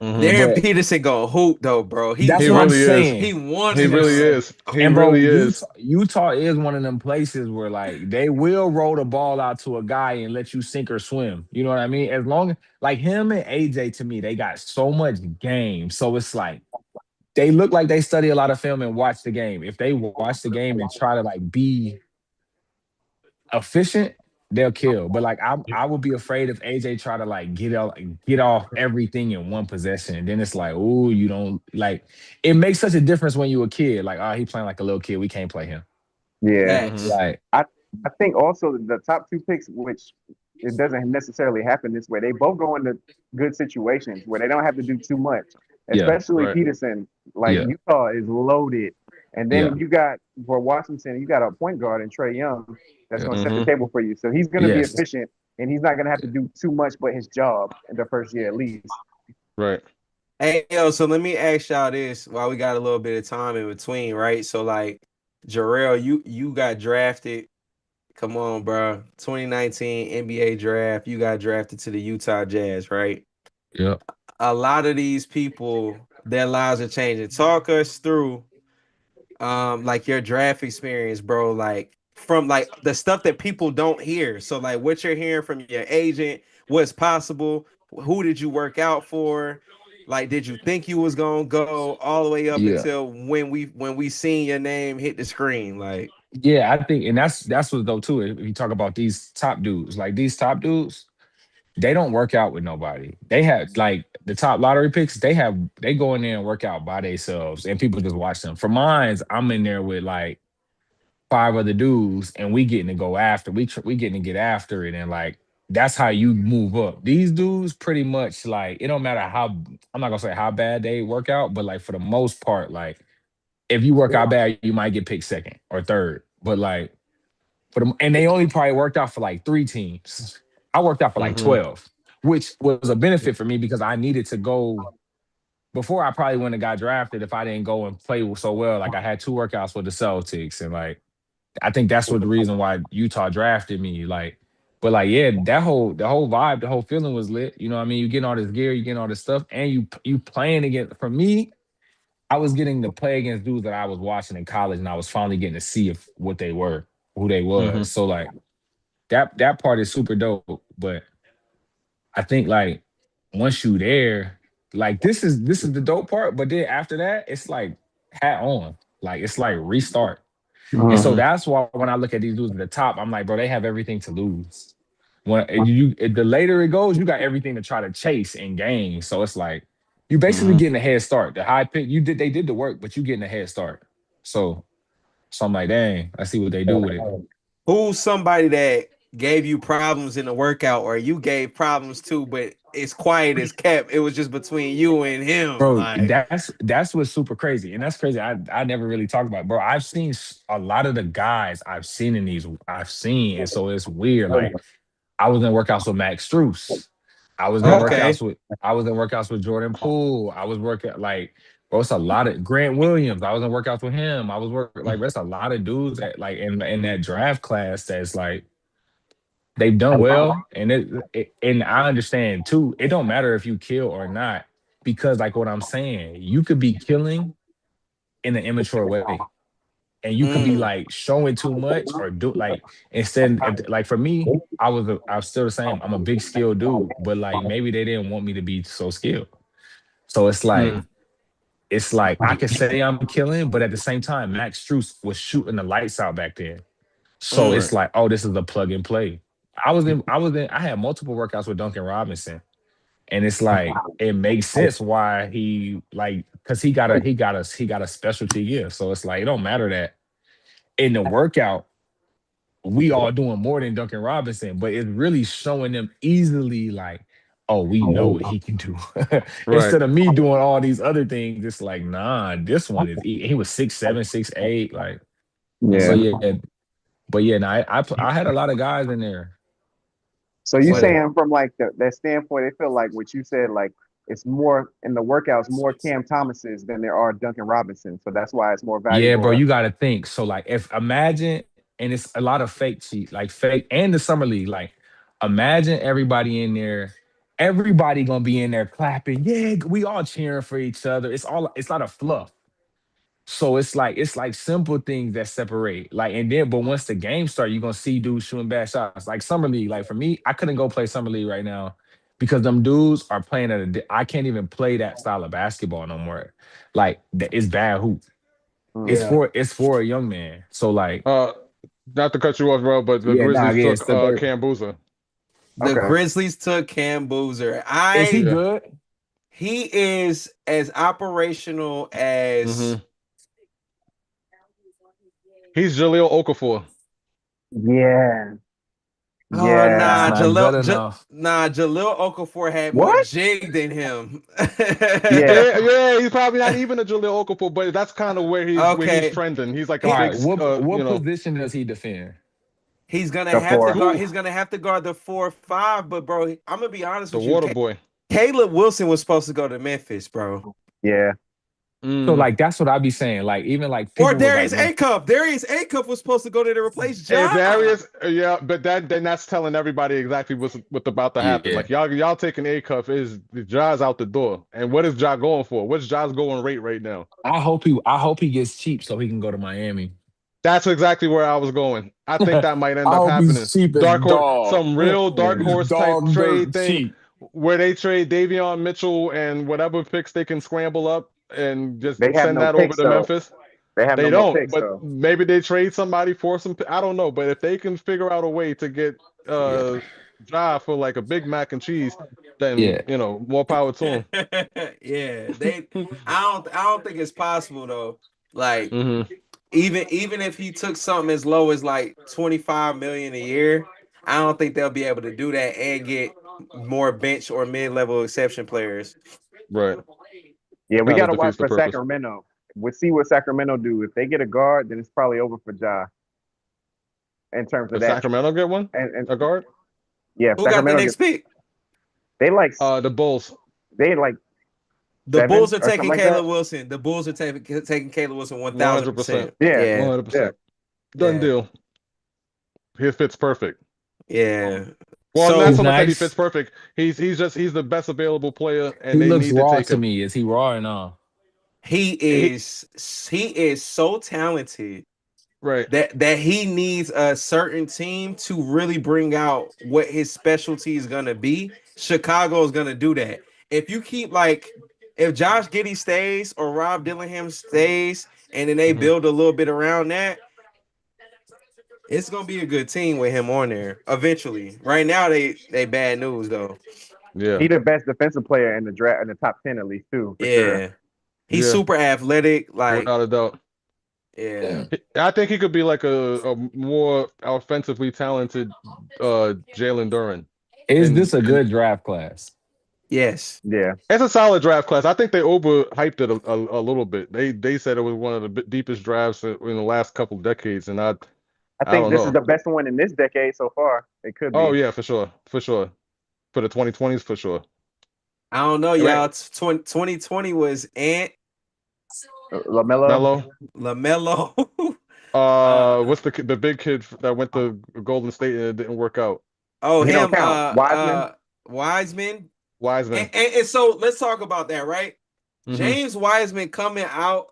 Darren But Peterson go hoop though, bro. that's He what I'm really is. saying. He wants He really to. is. He And bro, really is. Utah is one of them places where, like, they will roll the ball out to a guy and let you sink or swim. You know what I mean? As long as, like, him and AJ, to me, they got so much game. So it's like they look like they study a lot of film and watch the game. If they watch the game and try to, like, be efficient, they'll kill. But like, I would be afraid if AJ try to, like, get off everything in one possession. And then it's like, oh, you don't like, it makes such a difference when you a kid. Like, oh, he playing like a little kid. We can't play him. Yeah. Facts. Like, I think also the top two picks, which it doesn't necessarily happen this way, they both go into good situations where they don't have to do too much. Yeah, Especially right. Peterson, like Yeah. Utah is loaded, and then Yeah. you got for Washington, you got a point guard in Trey Young that's going to set the Mhm. table for you. So he's going to be Yes. efficient, and he's not going to have to do too much but his job in the first year at least. Right. Hey, yo, so let me ask y'all this while we got a little bit of time in between, right? So, like, Jarrell, you got drafted. Come on, bro. 2019 NBA draft. You got drafted to the Utah Jazz, right? Yeah. A lot of these people, their lives are changing. Talk us through like your draft experience, bro. Like, from like the stuff that people don't hear. So, like, what you're hearing from your agent, what's possible, who did you work out for? Like, did you think you was gonna go all the way up Yeah. until when we seen your name hit the screen? Like, Yeah, I think, and that's what though too. If you talk about these top dudes, like these top dudes, they don't work out with nobody. They have, like, the top lottery picks. They go in there and work out by themselves, and people just watch them. For mines, I'm in there with like 5 other dudes, and we getting to go after. We getting to get after it, and like that's how you move up. These dudes pretty much, like, it don't matter how, I'm not gonna say how bad they work out, but like for the most part, like, if you work out bad, you might get picked second or third. But like for them, and they only probably worked out for like 3 teams. I worked out for like Mhm. 12, which was a benefit for me because I needed to go before. I probably wouldn't have got drafted if I didn't go and play so well. Like, I had 2 workouts with the Celtics, and like I think that's what the reason why Utah drafted me. Like, but like, yeah, the whole vibe, the whole feeling was lit. You know what I mean? You getting all this gear, you getting all this stuff, and you playing against. For me, I was getting to play against dudes that I was watching in college, and I was finally getting to see what they were, who they was. Mhm. So like that part is super dope. But I think, like, once you there, like, this is the dope part. But then after that, it's like hat on. Like, it's like restart. And so Mhm. that's why when I look at these dudes at the top, I'm like, bro, they have everything to lose. When the later it goes, you got everything to try to chase and gain. So it's like you basically Mhm. getting a head start. The high pick, they did the work, but you getting a head start. So I'm like, dang, I see what they do with it. who's somebody that gave you problems in the workout, or you gave problems to, but it's quiet as kept? It was just between you and him. Bro, Like, that's what's super crazy. And that's crazy. I never really talk about it. Bro, I've seen a lot of the guys I've seen, and so it's weird. Like, I was in workouts with Max Struess. I was in okay. workouts with Jordan Poole. I was working, like, bro, it's a lot of Grant Williams. I was in workouts with him. I was working, like, there's a lot of dudes that, like, in that draft class that's like they've done well. And and I understand too, it don't matter if you kill or not, because like what I'm saying, you could be killing in an immature way. and you could be like showing too much or do like instead like for me, I was still the same. I'm a big skilled dude, but like maybe they didn't want me to be so skilled. So it's like I could say I'm killing, but at the same time, Max Strus was shooting the lights out back then. So it's like, oh, this is a plug and play. I had multiple workouts with Duncan Robinson. And it's like it makes sense why he like because he got a specialty gift. So it's like it don't matter that in the workout, we all doing more than Duncan Robinson, but it's really showing them easily like, oh, we know what he can do. Instead of me doing all these other things, it's like, nah, this one is he was 6'7", 6'8", like so yeah. But yeah, nah, I had a lot of guys in there. So you saying from like that standpoint, they feel like what you said, like it's more in the workouts, more Cam Thomases than there are Duncan Robinson. So that's why it's more valuable. Yeah, bro, you got to think. So like, if imagine, and it's a lot of fake cheat, like fake, and the summer league. Like, imagine everybody in there, everybody gonna be in there clapping. Yeah, we all cheering for each other. It's not a fluff. So it's like simple things that separate. Like, and then, but once the game start, you're gonna see dudes shooting bad shots. Like summer league. Like for me, I couldn't go play summer league right now because them dudes are playing I can't even play that style of basketball no more. Like it's bad hoop. It's for a young man. So like, not to cut you off, bro, but the Grizzlies took Cam Boozer. The Grizzlies took Cam Boozer. Is he good? He is as operational as. He's Jahlil Okafor. Yeah. Oh, nah, Jahlil Okafor had more jig than him. yeah, he's probably not even a Jahlil Okafor, but that's kind of where he's trending. He's like a big. What position does he defend? He's gonna have to guard the 4-5, but bro, I'm gonna be honest with you. The water boy. Caleb Wilson was supposed to go to Memphis, bro. Yeah. So like that's what I be saying. Like even like or Darius Acuff. Darius Acuff was supposed to go there to replace Ja. Darius, but that's telling everybody exactly what's about to happen. Like y'all taking Acuff is Ja's out the door. And what is Ja going for? What's Ja's going rate right now? I hope he gets cheap so he can go to Miami. That's exactly where I was going. I think that might end up happening. Some real dark horse type trade thing where they trade Davion Mitchell and whatever picks they can scramble up. And just send that over to Memphis. They don't, but maybe they trade somebody for some. I don't know, but if they can figure out a way to get Ja for like a Big Mac and cheese, then more power to him. I don't think it's possible though. Like even if he took something as low as like $25 million a year, I don't think they'll be able to do that and get more bench or mid-level exception players. Right. Yeah, we got to watch for Sacramento. We'll see what Sacramento do. If they get a guard, then it's probably over for Ja. In terms of that. Sacramento get one? A guard? Yeah. Who got the next pick? They like the Bulls. They like the Bulls are taking Caleb Wilson. The Bulls are taking Caleb Wilson 1,000%. Yeah. 100%. Done deal. He fits perfect. Yeah. Well, that's so nice. He fits perfect. He's the best available player, and he they looks need raw to take to him. me. Is he raw or no? He is so talented, right? That he needs a certain team to really bring out what his specialty is gonna be. Chicago is gonna do that. If you keep if Josh Giddey stays or Rob Dillingham stays, and then they build a little bit around that. It's gonna be a good team with him on there eventually. Right now, they bad news though. Yeah, he's the best defensive player in the draft in the top 10 at least too. Sure. He's super athletic, like without a doubt. Yeah, I think he could be like a more offensively talented Jalen Duren. Is this a good draft class? Yes. Yeah. It's a solid draft class. I think they overhyped it a little bit. They said it was one of the deepest drafts in the last couple of decades, and I think this is the best one in this decade so far. It could be. Oh yeah, for sure. For the 2020s, for sure. I don't know, y'all. 2020 was Ant, LaMelo. What's the big kid that went to Golden State and it didn't work out? Oh, he him. Wiseman. And so let's talk about that, right? James Wiseman coming out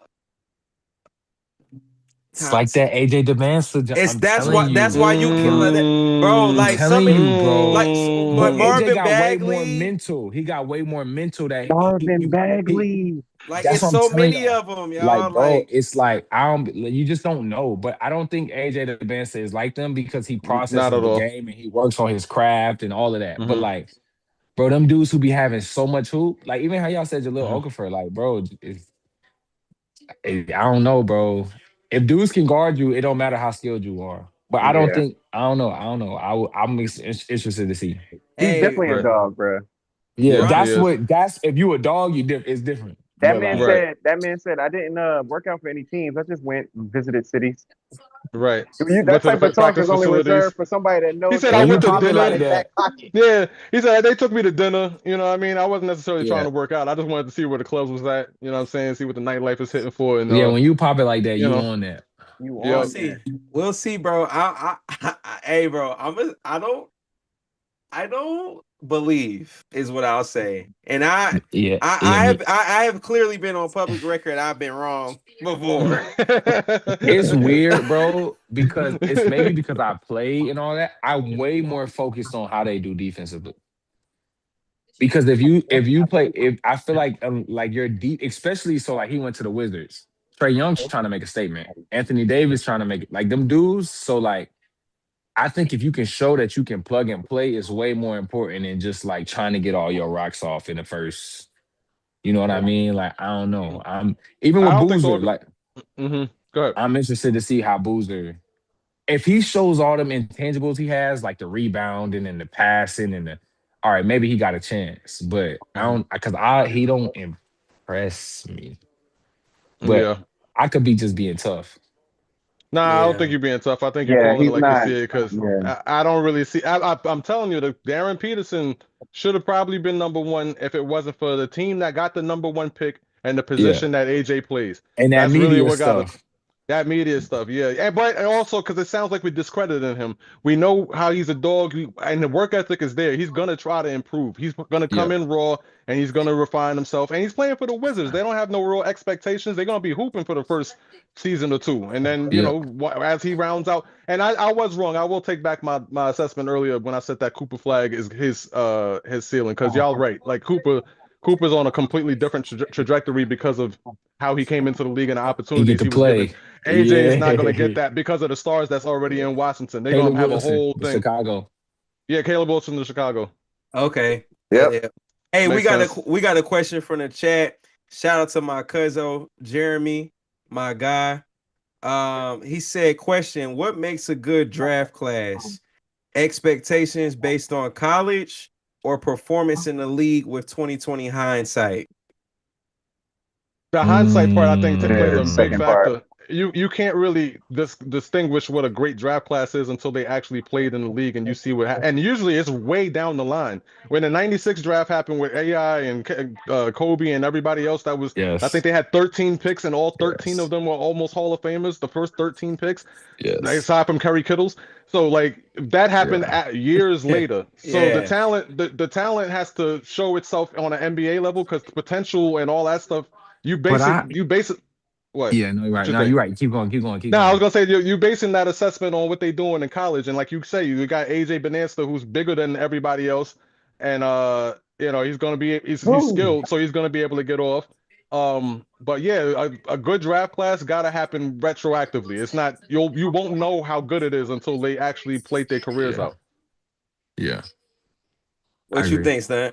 It's like that AJ Devansa. It's I'm that's telling why you. you can let it, bro. I'm Like telling you, bro. like But AJ Marvin got way more Bagley. mental. He got way more mental that Marvin Bagley. Like that's it's what I'm so telling many y'all. of them, y'all. Like, bro, Like it's like you just don't know. But I don't think AJ Devansa is like them because he Not processes at the all. game and he works on his craft and all of that. But Mhm. like, bro, them dudes who be having so much hoop, like even how y'all said Jalil Mhm. Okafor, like, bro, I don't know, bro. If dudes can guard you, it don't matter how skilled you are. But I don't Yeah, think I don't know. I don't know. I'm interested to see. he's hey, definitely a Right. dog, bro. Yeah, right. He that's is. what. That's if you a dog, it's different. That But man like, Right. said. That man said, "I didn't work out for any teams. I just went and visited cities." Right. That Went to type the of talk practice is only facilities. reserved for somebody that He knows said they I when got you went to money pop it in like their dinner. back that, pocket. Yeah. He said they took me to dinner. You know what I mean? I wasn't necessarily trying yeah, to work out. I just wanted to see where the clubs was at. You know what I'm saying? See what the nightlife is hitting for. And yeah. When you pop it like that, you you know, on that. You We'll yep. on see. there? We'll see, bro. Hey, bro. I don't believe is what I'll say. And Yeah, yeah. Me. I have clearly been on public record. I've been wrong before. It's weird, bro, because it's maybe because I play and all that. I'm way more focused on how they do defensively. Because if you play, if I feel like you're deep, especially so like he went to the Wizards. Trey Young's trying to make a statement. Anthony Davis trying to make it like them dudes. So like I think if you can show that you can plug and play is way more important than just like trying to get all your rocks off in the first. You know what I mean? Like I don't know. I'm even I with don't think Boozer, so. like Go ahead. I'm interested to see how Boozer, if he shows all them intangibles he has, like the rebounding and the passing and the, all right, maybe he got a chance. But I Mhm. don't because I he don't impress me. But Yeah. I could be just being tough. Nah, I don't think Yeah. you're being tough. I think you're Yeah, calling it he's like you not. see it because Yeah, I don't really see. I'm telling you, the Darren Peterson should have probably been number one if it wasn't for the team that got the number one pick and the Yeah. position that AJ plays. And that That's really media what got stuff. that media stuff. Yeah, and also because it sounds like we discredited him. We know how he's a dog, and the work ethic is there. He's gonna try to improve. He's gonna Yeah. come in raw and he's gonna refine himself. And he's playing for the Wizards. They don't have no real expectations. They're gonna be hooping for the first season or two, and then Yeah. as he rounds out. And I was wrong. I will take back my assessment earlier when I said that Cooper Flag is his ceiling because y'all right. Like Cooper's on a completely different trajectory because of how he came into the league and the He get opportunities to he was given. play. AJ is not going to get Yeah. that because of the stars that's already in Washington. They're going Caleb to have a Wilson, whole the thing. Chicago. Yeah, Caleb Wilson to Chicago. Okay. Yep. Yeah. Hey, Makes sense. we got a question from the chat. Shout out to my cousin Jeremy, my guy. He said, question, what makes a good draft class? Expectations based on college or performance in the league with 2020 hindsight? The hindsight part, I think, plays the a big second part. factor. You can't really distinguish what a great draft class is until they actually played in the league and you see and usually it's way down the line. When the 96 draft happened with AI and Kobe and everybody else, I think Yes. they had 13 picks and all 13 of Yes. them were almost Hall of Famers, the first 13 picks, Yes. aside from Kerry Kittles. So like that happened Yeah. years later. So Yeah. the talent has to show itself on an NBA level because the potential and all that stuff. But I You basic what? Yeah, no, you're What right. you No, think? you're right. Keep going, keep going, keep No, I was going. gonna say you basing that assessment on what they doing in college, and like you say, you got AJ Bonanza who's bigger than everybody else, and he's gonna be he's Woo. skilled, so he's gonna be able to get off. But yeah, a good draft class gotta happen retroactively. It's not you won't know how good it is until they actually played their careers Yeah. out. Yeah. I What you agree. think, Stan?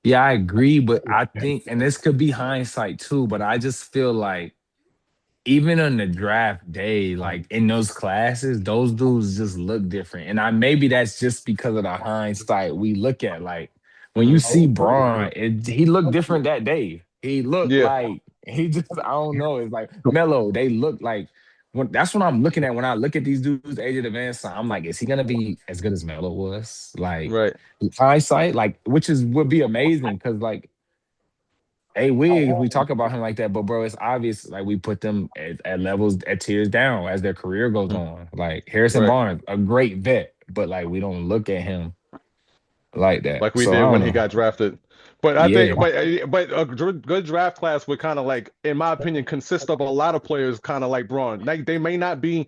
Yeah, I agree, but I think, and this could be hindsight too, but I just feel like even on the draft day, like in those classes, those dudes just look different. And maybe that's just because of the hindsight we look at. Like when you Hmm. see Braun, he looked different that day. He looked Yeah, like he just, I don't know. It's like Melo, they look like that's what I'm looking at when I look at these dudes, AJ Advance. I'm like, is he gonna be as good as Melo was? Like right. hindsight, like which would be amazing because like Wiggs, we talk about him like that, but bro, it's obvious like we put them at levels at tiers down as their career goes Mhm. on. Like Harrison Right. Barnes, a great vet, but like we don't look at him like that. like we So I did when don't he know. got drafted. But I Yeah. think, but a good draft class would kind of like, in my opinion, consist of a lot of players kind of like Braun. Like they may not be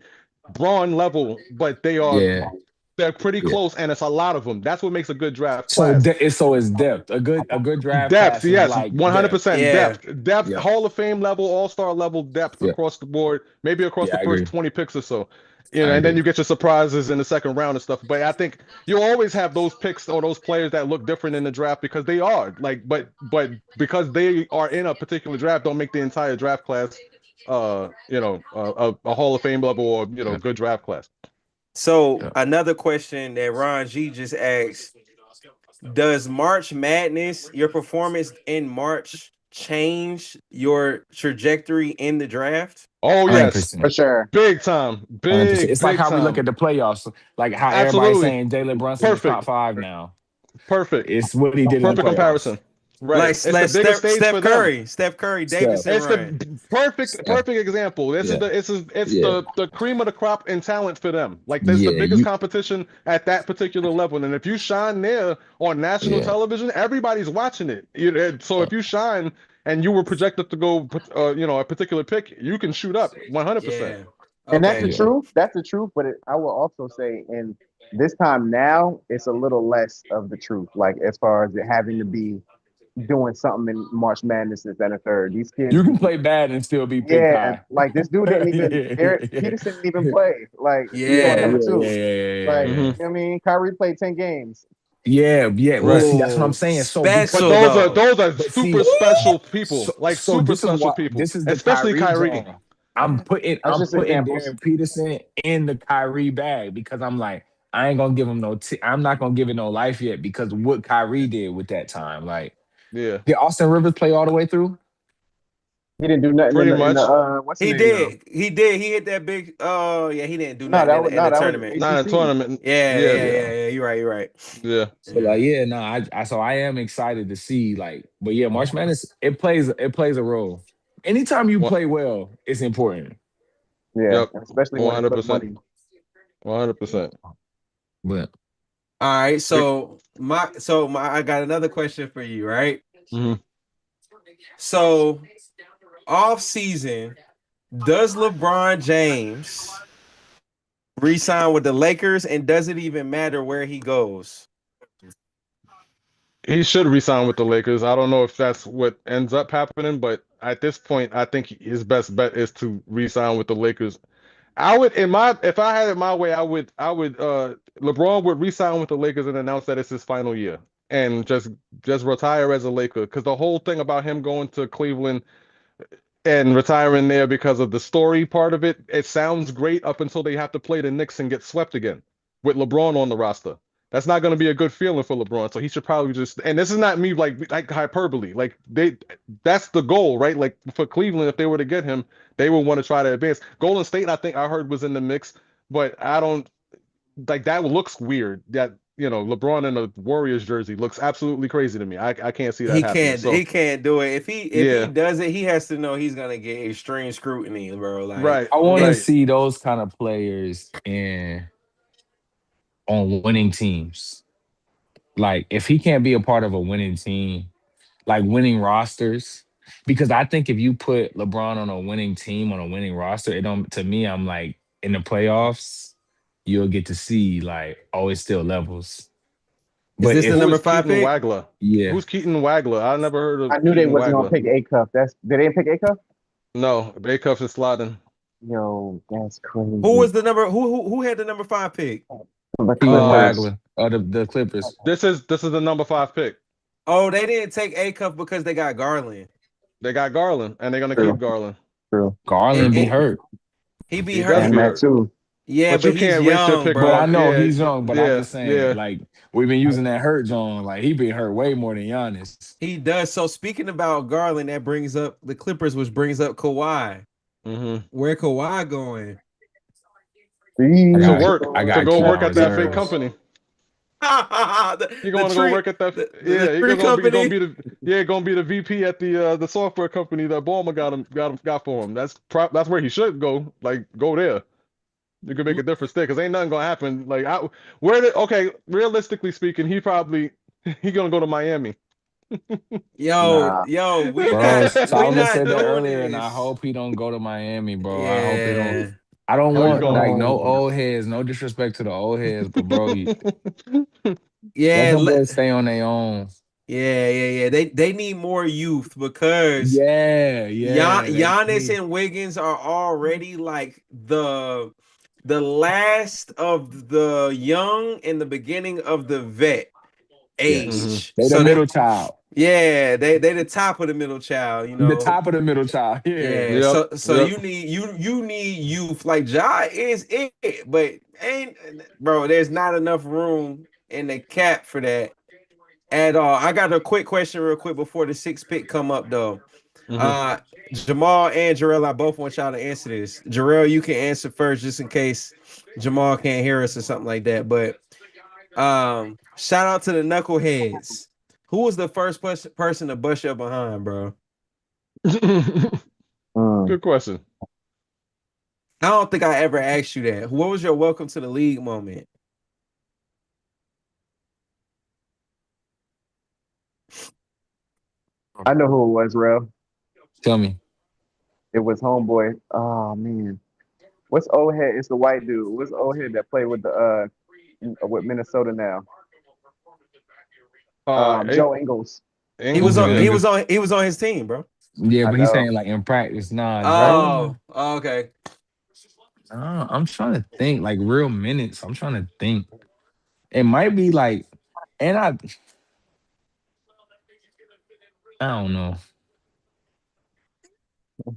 Braun level, but Yeah. they're pretty Yeah. close, and it's a lot of them. That's what makes a good draft So class. it's depth. A good draft Depth, class is yes, like depth. 100% Yeah. depth, Yeah. Hall of Fame level, All-Star level depth Yeah. across the board, maybe across Yeah, the I first agree. 20 picks or so. You I know, and then agree. you get your surprises in the second round and stuff. But I think you'll always have those picks or those players that look different in the draft because they are like, but because they are in a particular draft, don't make the entire draft class, a Hall of Fame level or Yeah. good draft class. So Yeah. another question that Ron G just asked: does March Madness, your performance in March, change your trajectory in the draft? Oh yes, 100%. For sure. big time, 100%. It's like big how we look time. at the playoffs, like how everybody's Absolutely, saying Jalen Brunson is top perfect, 5 now. perfect. It's what he did in the Perfect playoffs. comparison. Right. Like, It's the biggest stage Steph for them. Curry, Steph. Davidson It's run. the perfect Steph. example. This Yeah. it's Yeah. the cream of the crop in talent for them. Like there's the Yeah. biggest competition at that particular level. And if you shine there on national Yeah. television, everybody's watching it. So if you shine and you were projected to go a particular pick, you can shoot up 100%. Yeah. And that's the Okay. Yeah. truth. That's the truth. But I will also say, in this time now, it's a little less of the truth. Like as far as it having to be doing something in March Madness instead of third. These kids, You can play bad and still be picked yeah, high. like this dude didn't even. Derek Yeah. Peterson didn't even play. Like he Yeah, going Yeah. number yeah, two. yeah, yeah, Like yeah, hmm yeah. you know what I mean, Kyrie played 10 games. Yeah, yeah. Well, see, that's what I'm Ooh, saying. So But because, special though. those are but super see, special people, like so super this is special what people, this is the especially Kyrie Kyrie. zone. I'm putting That's I'm just putting examples. Darren Peterson in the Kyrie bag because I'm like I ain't gonna give him I'm not gonna give it no life yet because what Kyrie did with that time. Like, Yeah, did Austin Rivers play all the way through? He didn't do nothing pretty in the much. what's the He name though? did. He did. He hit that big. Oh yeah, he didn't do No, nothing that was in the that was tournament. Not in a ACC. tournament. Yeah, Yeah, yeah, Yeah. yeah, yeah. You're right. You're right. yeah. So Yeah. like, yeah, no, so I am excited to see like, but yeah, March Madness it plays a role. Anytime you What? play well, it's important. Yeah, Yep. especially when they put 100%. money. 100%. But All right. So I got another question for you. Right. hmm So off season, does LeBron James re-sign with the Lakers, and does it even matter where he goes? He should resign with the Lakers. I don't know if that's what ends up happening, but at this point, I think his best bet is to resign with the Lakers. If I had it my way, LeBron would resign with the Lakers and announce that it's his final year and just retire as a Laker. Because the whole thing about him going to Cleveland and retiring there because of the story part of it, it sounds great up until they have to play the Knicks and get swept again with LeBron on the roster. That's not going to be a good feeling for LeBron. So he should probably just, and this is not me like hyperbole. That's the goal, right? Like for Cleveland, if they were to get him, they would want to try to advance. Golden State, I think I heard was in the mix, but I don't like that looks weird. That LeBron in a Warriors jersey looks absolutely crazy to me. I can't see that He happening. can't. So He can't do it. If he yeah, does it, he has to know he's gonna get extreme scrutiny, bro. Like, right, I want to right. see those kind of players on winning teams. Like if he can't be a part of a winning team, like winning rosters, because I think if you put LeBron on a winning team on a winning roster, it don't to me, I'm like in the playoffs, you'll get to see like oh, it's still levels. is But this the Who number is 5 Keaton pick? Wagler? yeah, Who's Keaton Wagler? I never heard of I knew they Keaton wasn't gonna Wagler. pick A Cup. Did they pick A Cup? No, Baycuff is sliding. Yo, that's crazy. Who was the number? Who had the number 5 pick? The Keaton Clippers. Wagler or the Clippers. This is the number 5 pick. Oh, they didn't take A Cup because they got Garland. They got Garland, and they're gonna True. keep Garland. True. Garland be And hurt, he be He does hurt. And be that hurt, too. Yeah, but you but he's can't waste your young, pick but I on. bro. know Yeah, he's young. But I'm yeah, just saying, yeah. like we've been using that hurt zone. Like he been hurt way more than Giannis. He does. So speaking about Garland, that brings up the Clippers, which brings up Kawhi. hmm Where Kawhi going? I To got work, I to got to go keep work my at that fake reserves. company. He the going to go tree, work at that. the Yeah, he tree gonna company. be the VP at the software company that Ballmer got for him. That's where he should go. Like go there. You could make a difference there because ain't nothing gonna happen. Like, okay, realistically speaking, he gonna go to Miami. Yo, Nah. yo, we Bro, not we Solomon not said that doing earlier, and I this. hope he don't go to Miami, bro. I hope he don't. Yeah. I don't No, he's want like going. no old heads, no disrespect to the old heads, but bro, let Yeah, them boys stay on their own. yeah. They need more youth because Yeah, Giannis and Wiggins are already like the last of the young and the beginning of the vet age. They the So middle child, they the top of the middle child, you the know. top of the middle child. Yeah, Yeah, Yep. so Yep. you need youth like Ja is it, but ain't bro. There's not enough room in the cap for that at all. I got a quick question, real quick, before the sixth pick come up though. Jamal and Jarrell, I both want y'all to answer this. Jarrell, you can answer first, just in case Jamal can't hear us or something like that. But shout out to the knuckleheads. Who was the first person to bust your behind, bro? Good question. I don't think I ever asked you that. What was your welcome to the league moment? I know who it was, Rev. tell me. It was homeboy. Oh man, what's old head? It's the white dude. What's old head that played with the with Minnesota now? Joe Ingles. He was on. Yeah. He was on his team, bro. Yeah, I but he's know. saying like in practice. Nah, Oh, okay. I'm trying to think like real minutes. I'm trying to think. It might be like, and I don't know.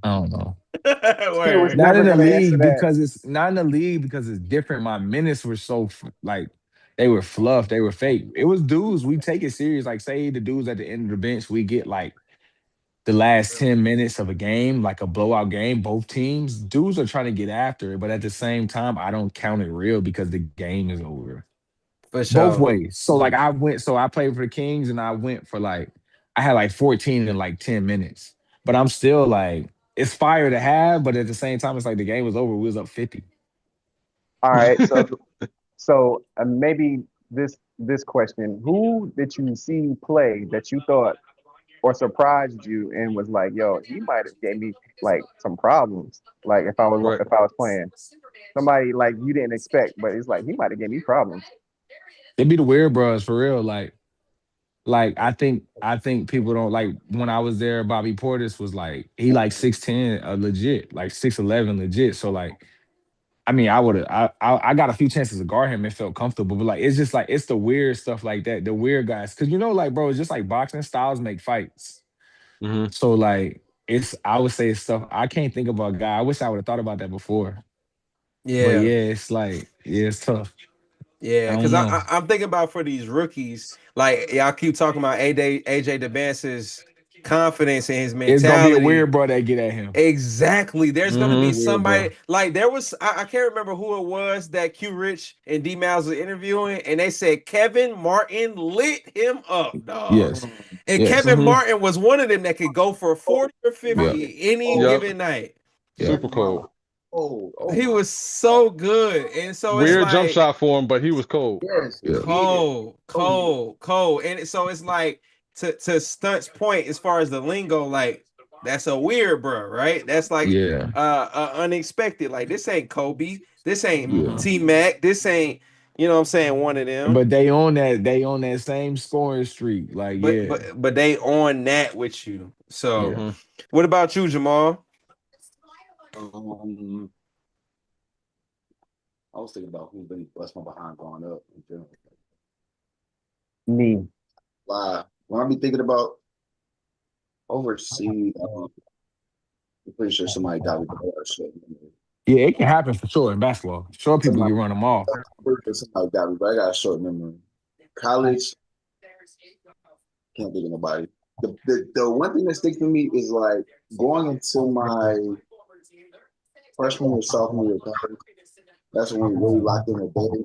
I don't know. He was Word. Not never in the gonna answer league that. because it's not in the league because it's different. My minutes were so like they were fluff, they were fake. It was dudes. We take it serious. Like say the dudes at the end of the bench, we get like the last 10 minutes of a game, like a blowout game, both teams. Dudes are trying to get after it, but at the same time, I don't count it real because the game is over. For Both sure. ways. So like I played for the Kings and I went for like I had like 14 in like 10 minutes. But I'm still like it's fire to have, but at the same time, it's like the game was over. We was up 50. All right, so maybe this question: who did you see play that you thought or surprised you and was like, yo, he might have gave me like some problems. Like Right. if I was playing somebody like you didn't expect, but it's like he might have gave me problems. It'd be the weird bros for real. Like I think people don't like when I was there, Bobby Portis was like he like 6'10, legit, like 6'11 legit. So like I mean, I got a few chances to guard him and felt comfortable, but like it's just like it's the weird stuff like that, the weird guys. Cause like, bro, it's just like boxing styles make fights. So like I would say it's stuff I can't think about a guy. I wish I would have thought about that before. But Yeah. yeah, it's like, yeah, it's tough. I Yeah, don't because know. I'm thinking about for these rookies, like y'all keep talking about AJ DeBance's confidence and his It's gonna be a mentality. weird bro that get at him. Exactly. There's gonna A be weird bro. somebody like there was I can't remember who it was that Q Rich and D Miles was interviewing, and they said Kevin Martin lit him up, dog. Yes. And Yes. Kevin Martin was one of them that could go for 40 or 50 Yeah. any Yep. given night. Yeah. Super cold. He was so good. And so it's Weird jump like shot for him, but he was cold. Yes. Yeah. cold. And so it's like to Stunt's point, as far as the lingo, like that's a weird bro, right? That's like Yeah. unexpected. Like this ain't Kobe, this ain't Yeah. T Mac, this ain't, you know what I'm saying, one of them. But they on that same scoring streak. Like, yeah. But they on that with you. So Yeah. what about you, Jamal? I was thinking about who's been bust my behind growing up in general. Me. When I be thinking about overseas, I'm pretty sure somebody got me the shit. Yeah, it can happen for sure in basketball. Sure, people can run them off. Somebody got me, but I got a short memory. College, can't think of nobody. The one thing that sticks to me is like going into my freshman or sophomore year of college. That's when we really locked in with bed.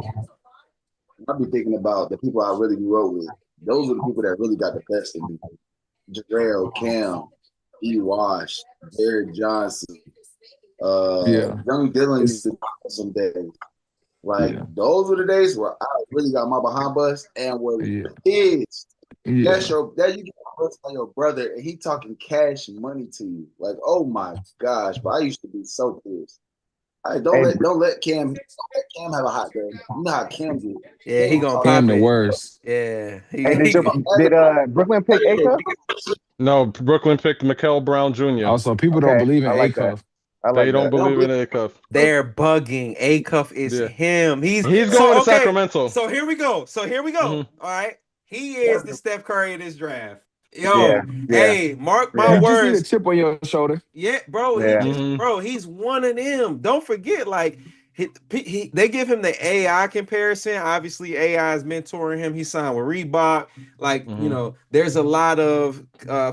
I'll be thinking about the people I really grew up with. Those are the people that really got the best in me. Jarrell, Cam, E. Wash, Derek Johnson, Yeah. Young Dylan used It's to have some days. Like yeah. those were the days where I really got my behind bus and was Yeah. pissed. That's Yeah. you get bust by your brother and he talking cash money to you. Like, oh my gosh, but I used to be so pissed. All right, Hey, don't let Cam have a hot day. You know how Cam do. Yeah, he Cam gonna talk. Cam pop the it. worst. Yeah. hey, did Brooklyn pick Acuff? No, Brooklyn picked Mikael Brown Jr. Also, people don't Okay, believe in I like that. Acuff. I They like don't that. believe in Acuff. They're bugging. Acuff is Yeah. him. He's He's so going to okay. Sacramento. So here we go. Mhm. All right. He is the Steph Curry of this draft. Yeah, Yo, yeah, hey, mark my yeah. You just need a words. chip on your shoulder. Yeah, bro. Yeah. He's one of them. Don't forget, like they give him the AI comparison. Obviously, AI is mentoring him. He signed with Reebok. Like, there's a lot of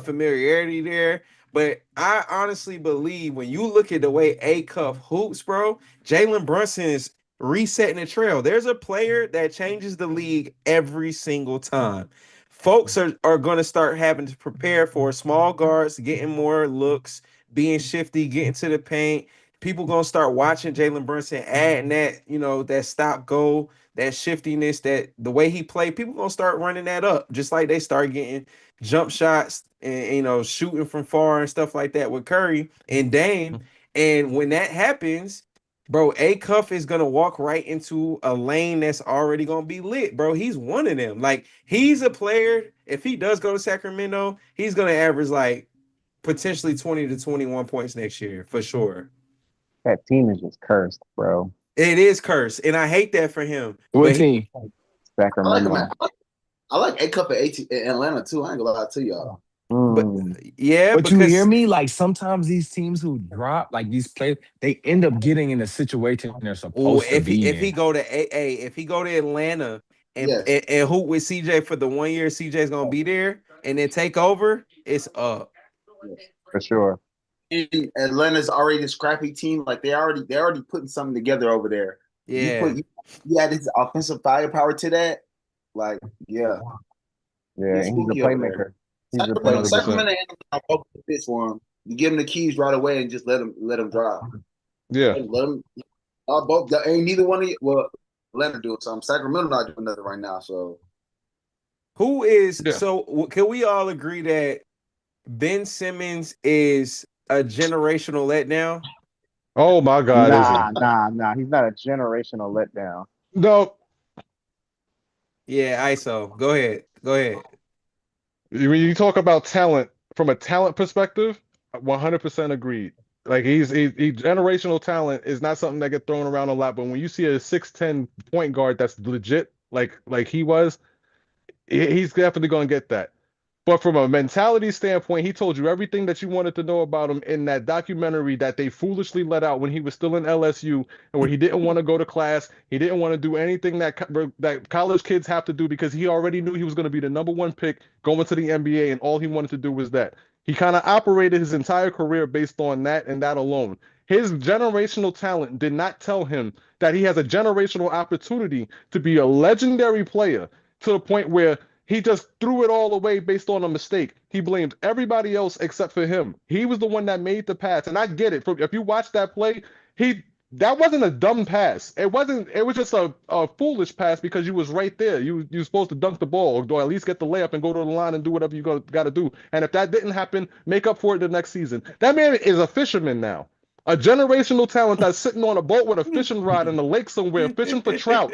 familiarity there. But I honestly believe when you look at the way Acuff hoops, bro, Jalen Brunson is resetting the trail. There's a player that changes the league every single time. Folks are going to start having to prepare for small guards, getting more looks, being shifty, getting to the paint. People going to start watching Jalen Brunson, adding that, that stop go, that shiftiness, that the way he played. People going to start running that up, just like they start getting jump shots and, shooting from far and stuff like that with Curry and Dame. And when that happens, bro, Acuff is gonna walk right into a lane that's already gonna be lit, bro. He's one of them. Like, he's a player. If he does go to Sacramento, he's gonna average like potentially 20 to 21 points next year for sure. That team is just cursed, bro. It is cursed, and I hate that for him. What team? Sacramento. I like Acuff at Atlanta too. I ain't gonna lie to y'all. But yeah, But because you hear me? Like sometimes these teams who drop, like these players, they end up getting in a situation they're supposed to be if in. he go to if he go to Atlanta and Yes. and hoop with CJ for the 1 year, CJ's gonna be there and then take over, it's up. For sure. And Atlanta's already a scrappy team. Like they're already putting something together over there. Yeah. You add this offensive firepower to that. Like, yeah. Yeah, and he's a playmaker. He's a playmaker. Sacramento and both fits for him. You give him the keys right away and just let him drive. Yeah. Let him. Both ain't neither one of you. Well, Atlanta doing something. Sacramento not doing nothing right now. So, who is Yeah. so? Can we all agree that Ben Simmons is a generational letdown? Oh my God! Nah. He's not a generational letdown. No. Yeah, ISO. Go ahead. When you talk about talent from a talent perspective, 100% agreed. Like he generational talent is not something that get thrown around a lot. But when you see a 6'10" point guard that's legit, like he was, he's definitely going to get that. But from a mentality standpoint, he told you everything that you wanted to know about him in that documentary that they foolishly let out when he was still in LSU and where he didn't want to go to class. He didn't want to do anything that college kids have to do because he already knew he was going to be the #1 pick going to the NBA, and all he wanted to do was that. He kind of operated his entire career based on that and that alone. His generational talent did not tell him that he has a generational opportunity to be a legendary player to the point where he just threw it all away based on a mistake. He blamed everybody else except for him. He was the one that made the pass, and I get it. If you watch that play, that wasn't a dumb pass. It wasn't. It was just a foolish pass because you was right there. You supposed to dunk the ball or at least get the layup and go to the line and do whatever you got to do. And if that didn't happen, make up for it the next season. That man is a fisherman now. A generational talent that's sitting on a boat with a fishing rod in the lake somewhere fishing for trout.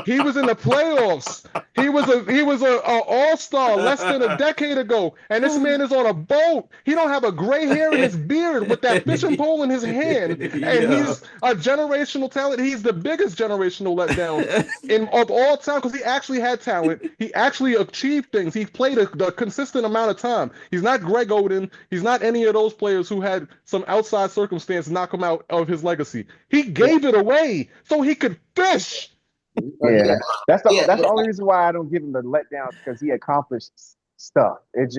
He was in the playoffs. He was a all-star less than a decade ago, and this man is on a boat. He don't have a gray hair in his beard with that fishing pole in his hand, and he's a generational talent. He's the biggest generational letdown of all time because he actually had talent. He actually achieved things. He played a consistent amount of time. He's not Greg Oden. He's not any of those players who had some outside circumstance knock him out of his legacy. He gave it away so he could fish. Yeah, that's the only reason why I don't give him the letdown because he accomplished stuff. It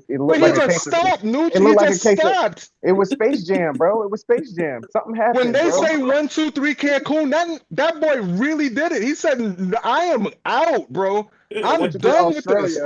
looked like a case stopped. It looked like a case stopped. It was Space Jam, bro. It was Space Jam. Something happened. When they bro. say 1, 2, 3 Cancun, that boy really did it. He said, "I am out, bro. I'm done with this."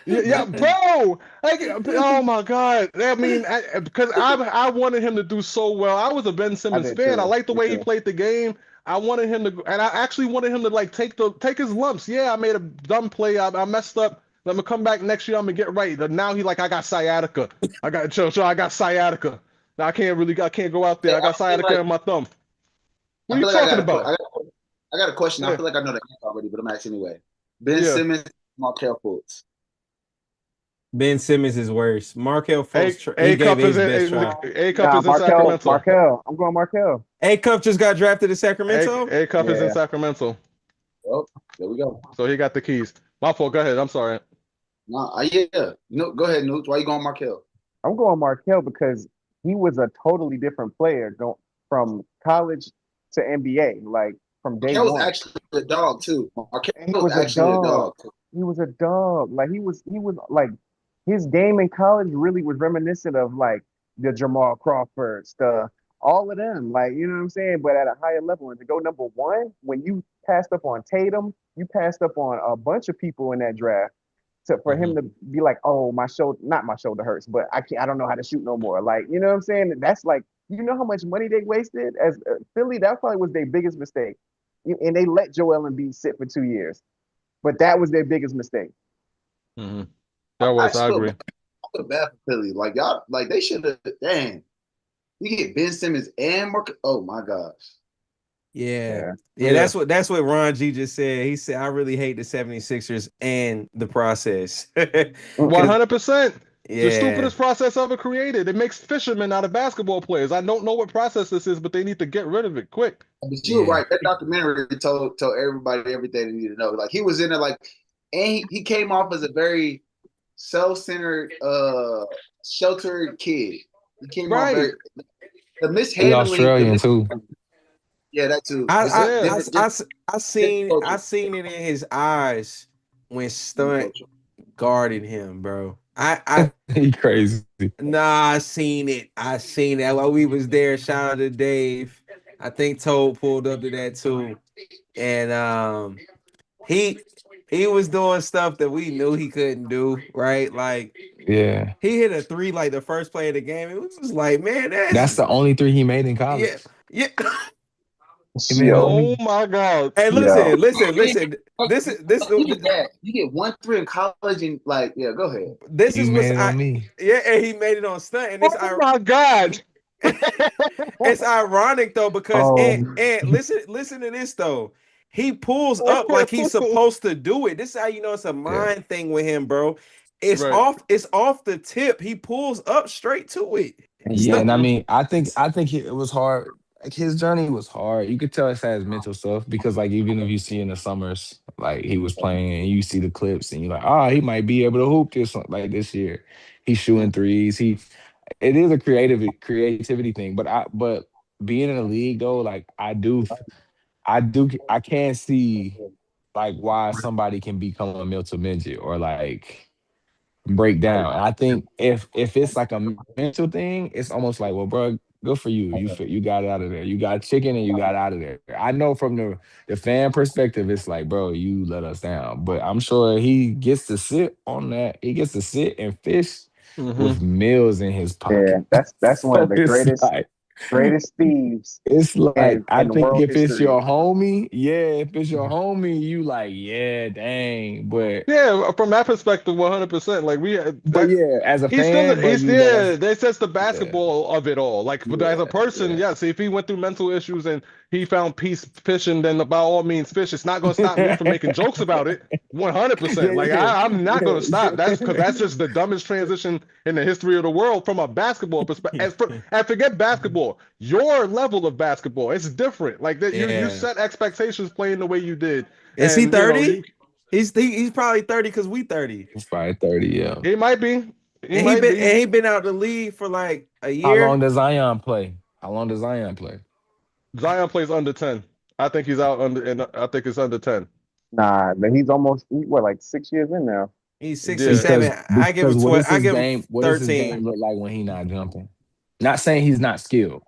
Yeah, bro. Like, oh my God. I mean, because I wanted him to do so well. I was a Ben I Simmons did fan. I too. liked the Me way he too. played the game. I wanted him to, and I actually wanted him to like take his lumps. Yeah, I made a dumb play. I messed up. Let me come back next year. I'm gonna get right. But now he like, I got sciatica. I got chill. I got sciatica. Now I can't go out there. Hey, I got I feel sciatica like in my thumb. What I are you feel like talking about? I got a question. I Yeah, feel like I know the answer already, but I'm asking anyway. Ben yeah. Simmons, Markel Fultz. Ben Simmons is worse. Markel A Fultz, he A gave cup it is his best try. A cup Nah, is in Markel. Sacramento. Markel. I'm going Markel. A Cup just got drafted to Sacramento. A cup is in Yeah. Sacramento. Well, there we go. So he got the keys. My fault. Go ahead. I'm sorry. No, yeah. No, go ahead, Nuke. Why you going Markel? I'm going Markel because he was a totally different player going from college to NBA, like from day Markel was one. actually a dog too. Markel And he was was a actually a dog. dog too. He was a dog. Like he was like his game in college really was reminiscent of like the Jamal Crawfords, all of them. Like, you know what I'm saying? But at a higher level. And to go number one, when you passed up on Tatum, you passed up on a bunch of people in that draft. For him to be like, oh, my shoulder, not my shoulder hurts, but I don't know how to shoot no more. Like, you know what I'm saying? That's like, you know how much money they wasted as Philly. That probably was their biggest mistake, and they let Joel Embiid sit for 2 years, but that was their biggest mistake. Mm-hmm. I agree. I feel bad for Philly. Like y'all, like they should have. Damn, you get Ben Simmons and Mark. Oh my gosh. Yeah. That's what Ron G just said. He said, I really hate the 76ers and the process. 100%. Yeah. The stupidest process ever created. It makes fishermen out of basketball players. I don't know what process this is, but they need to get rid of it quick. But you were right. That documentary told everybody everything they need to know. Like he was in it, like, and he came off as a very self-centered, sheltered kid. He came off very the mishandling. He Australian too. Yeah, that too. I seen it in his eyes when Stunt guarded him, bro. He crazy. Nah, I seen it. While we was there. Shout out to Dave. I think Toad pulled up to that too. And he was doing stuff that we knew he couldn't do, right? Like, yeah, he hit a three like the first play of the game. It was just like, man, that's the only three he made in college. Yeah. Oh my God! Hey, listen. This you get 1-3 in college and like, yeah, go ahead. This is what on me. Yeah, and he made it on Stunt. And my God! It's ironic though because and listen to this though. He pulls up like he's supposed to do it. This is how you know it's a mind thing with him, bro. It's off the tip. He pulls up straight to it. Yeah, and I mean, I think it was hard. Like his journey was hard. You could tell it's had his mental stuff because, like, even if you see in the summers, like he was playing, and you see the clips, and you're like, he might be able to hoop this year. He's shooting threes. It is a creativity thing, but being in the league though, like I can't see like why somebody can become a mental midget or like break down. And I think if it's like a mental thing, it's almost like, well, bro, good for you. You got out of there. You got chicken and you got out of there. I know from the fan perspective, it's like, bro, you let us down. But I'm sure he gets to sit on that. He gets to sit and fish with meals in his pocket. Yeah, that's one of the greatest thieves. It's like I think if history. it's your homie, you like, yeah, dang. But yeah, from that perspective, 100%. Like as a fan, that's just the basketball of it all. Like, but as a person, yes, if he went through mental issues and he found peace fishing, then by all means fish. It's not going to stop me from making jokes about it. 100%. Like I'm not going to stop. That's because that's just the dumbest transition in the history of the world from a basketball perspective. And forget basketball. Your level of basketball, it's different. Like that, you set expectations playing the way you did. Is he 30? He's probably 30 because we 30. He's probably 30. Yeah, he might be. He been out the league for like a year. How long does Zion play? Zion plays under 10. I think he's out and I think it's under 10. Nah, but he's like 6 years in now. He's 6 or 7. I give him 12. I give him 13. What does his game look like when he's not jumping? Not saying he's not skilled.